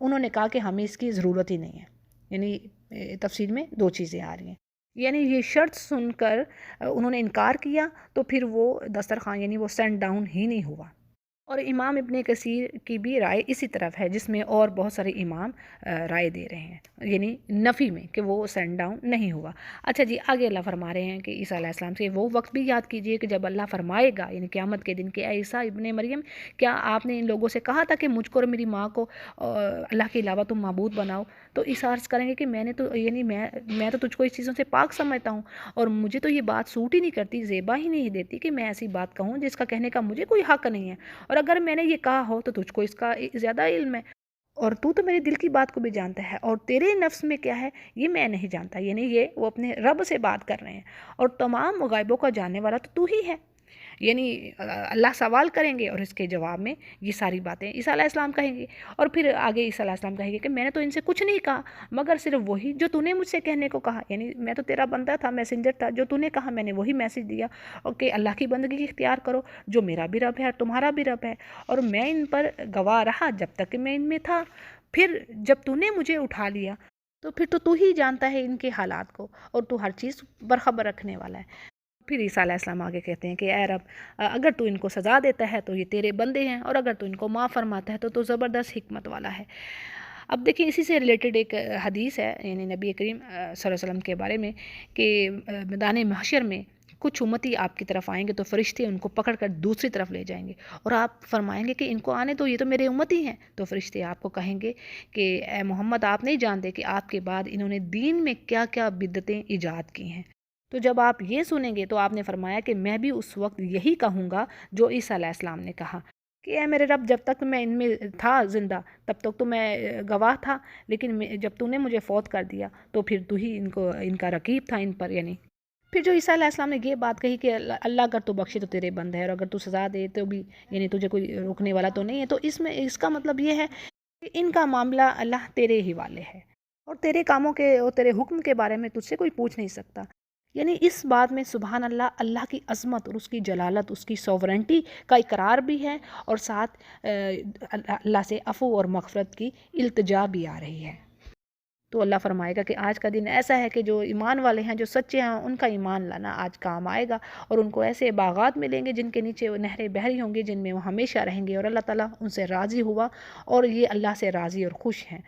انہوں نے کہا کہ ہمیں اس کی ضرورت ہی نہیں ہے، یعنی تفسیر میں دو چیزیں آ رہی ہیں، یعنی یہ شرط سن کر انہوں نے انکار کیا تو پھر وہ دسترخوان یعنی وہ سینڈ ڈاؤن ہی نہیں ہوا۔ اور امام ابن کثیر کی بھی رائے اسی طرف ہے، جس میں اور بہت سارے امام رائے دے رہے ہیں یعنی نفی میں کہ وہ سینڈ ڈاؤن نہیں ہوا۔ اچھا جی، آگے اللہ فرما رہے ہیں کہ عیسیٰ علیہ السلام سے وہ وقت بھی یاد کیجئے کہ جب اللہ فرمائے گا یعنی قیامت کے دن کہ اے عیسیٰ ابن مریم، کیا آپ نے ان لوگوں سے کہا تھا کہ مجھ کو اور میری ماں کو اللہ کے علاوہ تم معبود بناؤ؟ تو عیسیٰ عرض کریں گے کہ میں تو تجھ کو اس چیزوں سے پاک سمجھتا ہوں، اور مجھے تو یہ بات سوٹ ہی نہیں کرتی، زیبا ہی نہیں دیتی کہ میں ایسی بات کہوں جس کا کہنے کا مجھے کوئی حق نہیں ہے، اور اگر میں نے یہ کہا ہو تو تجھ کو اس کا زیادہ علم ہے۔ اور تو میرے دل کی بات کو بھی جانتا ہے، اور تیرے نفس میں کیا ہے یہ میں نہیں جانتا. یعنی یہ وہ اپنے رب سے بات کر رہے ہیں، اور تمام غیبوں کا جاننے والا تو ہی ہے. یعنی اللہ سوال کریں گے اور اس کے جواب میں یہ ساری باتیں عیسیٰ علیہ السلام کہیں گے. اور پھر آگے عیسیٰ علیہ السلام کہیں گے کہ میں نے تو ان سے کچھ نہیں کہا مگر صرف وہی جو تو نے مجھ سے کہنے کو کہا. یعنی میں تو تیرا بندہ تھا، میسنجر تھا، جو تو نے کہا میں نے وہی میسج دیا، اور کہ اللہ کی بندگی اختیار کرو جو میرا بھی رب ہے اور تمہارا بھی رب ہے. اور میں ان پر گواہ رہا جب تک کہ میں ان میں تھا. پھر جب تو نے مجھے اٹھا لیا تو پھر تو ہی جانتا ہے ان کے حالات کو، اور تو ہر چیز برخبر رکھنے والا ہے. پھر عیسیٰ علیہ السلام آگے کہتے ہیں کہ اے رب، اگر تو ان کو سزا دیتا ہے تو یہ تیرے بندے ہیں، اور اگر تو ان کو معاف فرماتا ہے تو زبردست حکمت والا ہے. اب دیکھیں اسی سے ریلیٹڈ ایک حدیث ہے یعنی نبی کریم صلی اللہ علیہ وسلم کے بارے میں کہ میدان محشر میں کچھ امتی آپ کی طرف آئیں گے تو فرشتے ان کو پکڑ کر دوسری طرف لے جائیں گے، اور آپ فرمائیں گے کہ ان کو آنے تو یہ تو میرے امتی ہیں. تو فرشتے آپ کو کہیں گے کہ اے محمد، آپ نہیں جانتے کہ آپ کے بعد انہوں نے دین میں کیا کیا بدعتیں ایجاد کی ہیں. تو جب آپ یہ سنیں گے تو آپ نے فرمایا کہ میں بھی اس وقت یہی کہوں گا جو عیسیٰ علیہ السلام نے کہا کہ اے میرے رب، جب تک میں ان میں تھا زندہ تب تک تو میں گواہ تھا، لیکن جب تو نے مجھے فوت کر دیا تو پھر تو ہی ان کا رقیب تھا ان پر. یعنی پھر جو عیسیٰ علیہ السلام نے یہ بات کہی کہ اللہ اگر تو بخشے تو تیرے بند ہے، اور اگر تو سزا دے تو بھی یعنی تجھے کوئی روکنے والا تو نہیں ہے. تو اس کا مطلب یہ ہے کہ ان کا معاملہ اللہ تیرے ہی والے ہے، اور تیرے کاموں کے اور تیرے حکم کے بارے میں تجھ سے کوئی پوچھ نہیں سکتا. یعنی اس بات میں سبحان اللہ، اللہ کی عظمت اور اس کی جلالت، اس کی سوورنٹی کا اقرار بھی ہے، اور ساتھ اللہ سے عفو اور مغفرت کی التجا بھی آ رہی ہے. تو اللہ فرمائے گا کہ آج کا دن ایسا ہے کہ جو ایمان والے ہیں، جو سچے ہیں، ان کا ایمان لانا آج کام آئے گا، اور ان کو ایسے باغات ملیں گے جن کے نیچے وہ نہریں بہری ہوں گی، جن میں وہ ہمیشہ رہیں گے، اور اللہ تعالیٰ ان سے راضی ہوا اور یہ اللہ سے راضی اور خوش ہیں.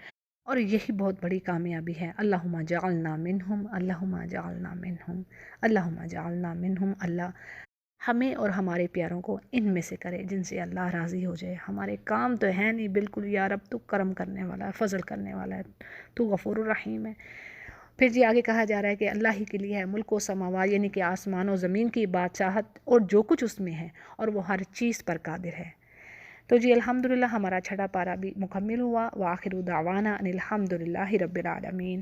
اور یہی بہت بڑی کامیابی ہے. اللہم جعلنا منہم، اللہم جعلنا منہم، اللہم جعلنا منہم. اللہ ہمیں اور ہمارے پیاروں کو ان میں سے کرے جن سے اللہ راضی ہو جائے. ہمارے کام تو ہے نہیں بالکل یا رب، تو کرم کرنے والا ہے، فضل کرنے والا ہے، تو غفور الرحیم ہے. پھر جی آگے کہا جا رہا ہے کہ اللہ ہی کے لیے ہے ملک و سماوات، یعنی کہ آسمان و زمین کی بادشاہت اور جو کچھ اس میں ہے، اور وہ ہر چیز پر قادر ہے. تو جی الحمدللہ ہمارا چھٹا پارہ بھی مکمل ہوا. وآخر دعوانا ان الحمدللہ رب العالمین.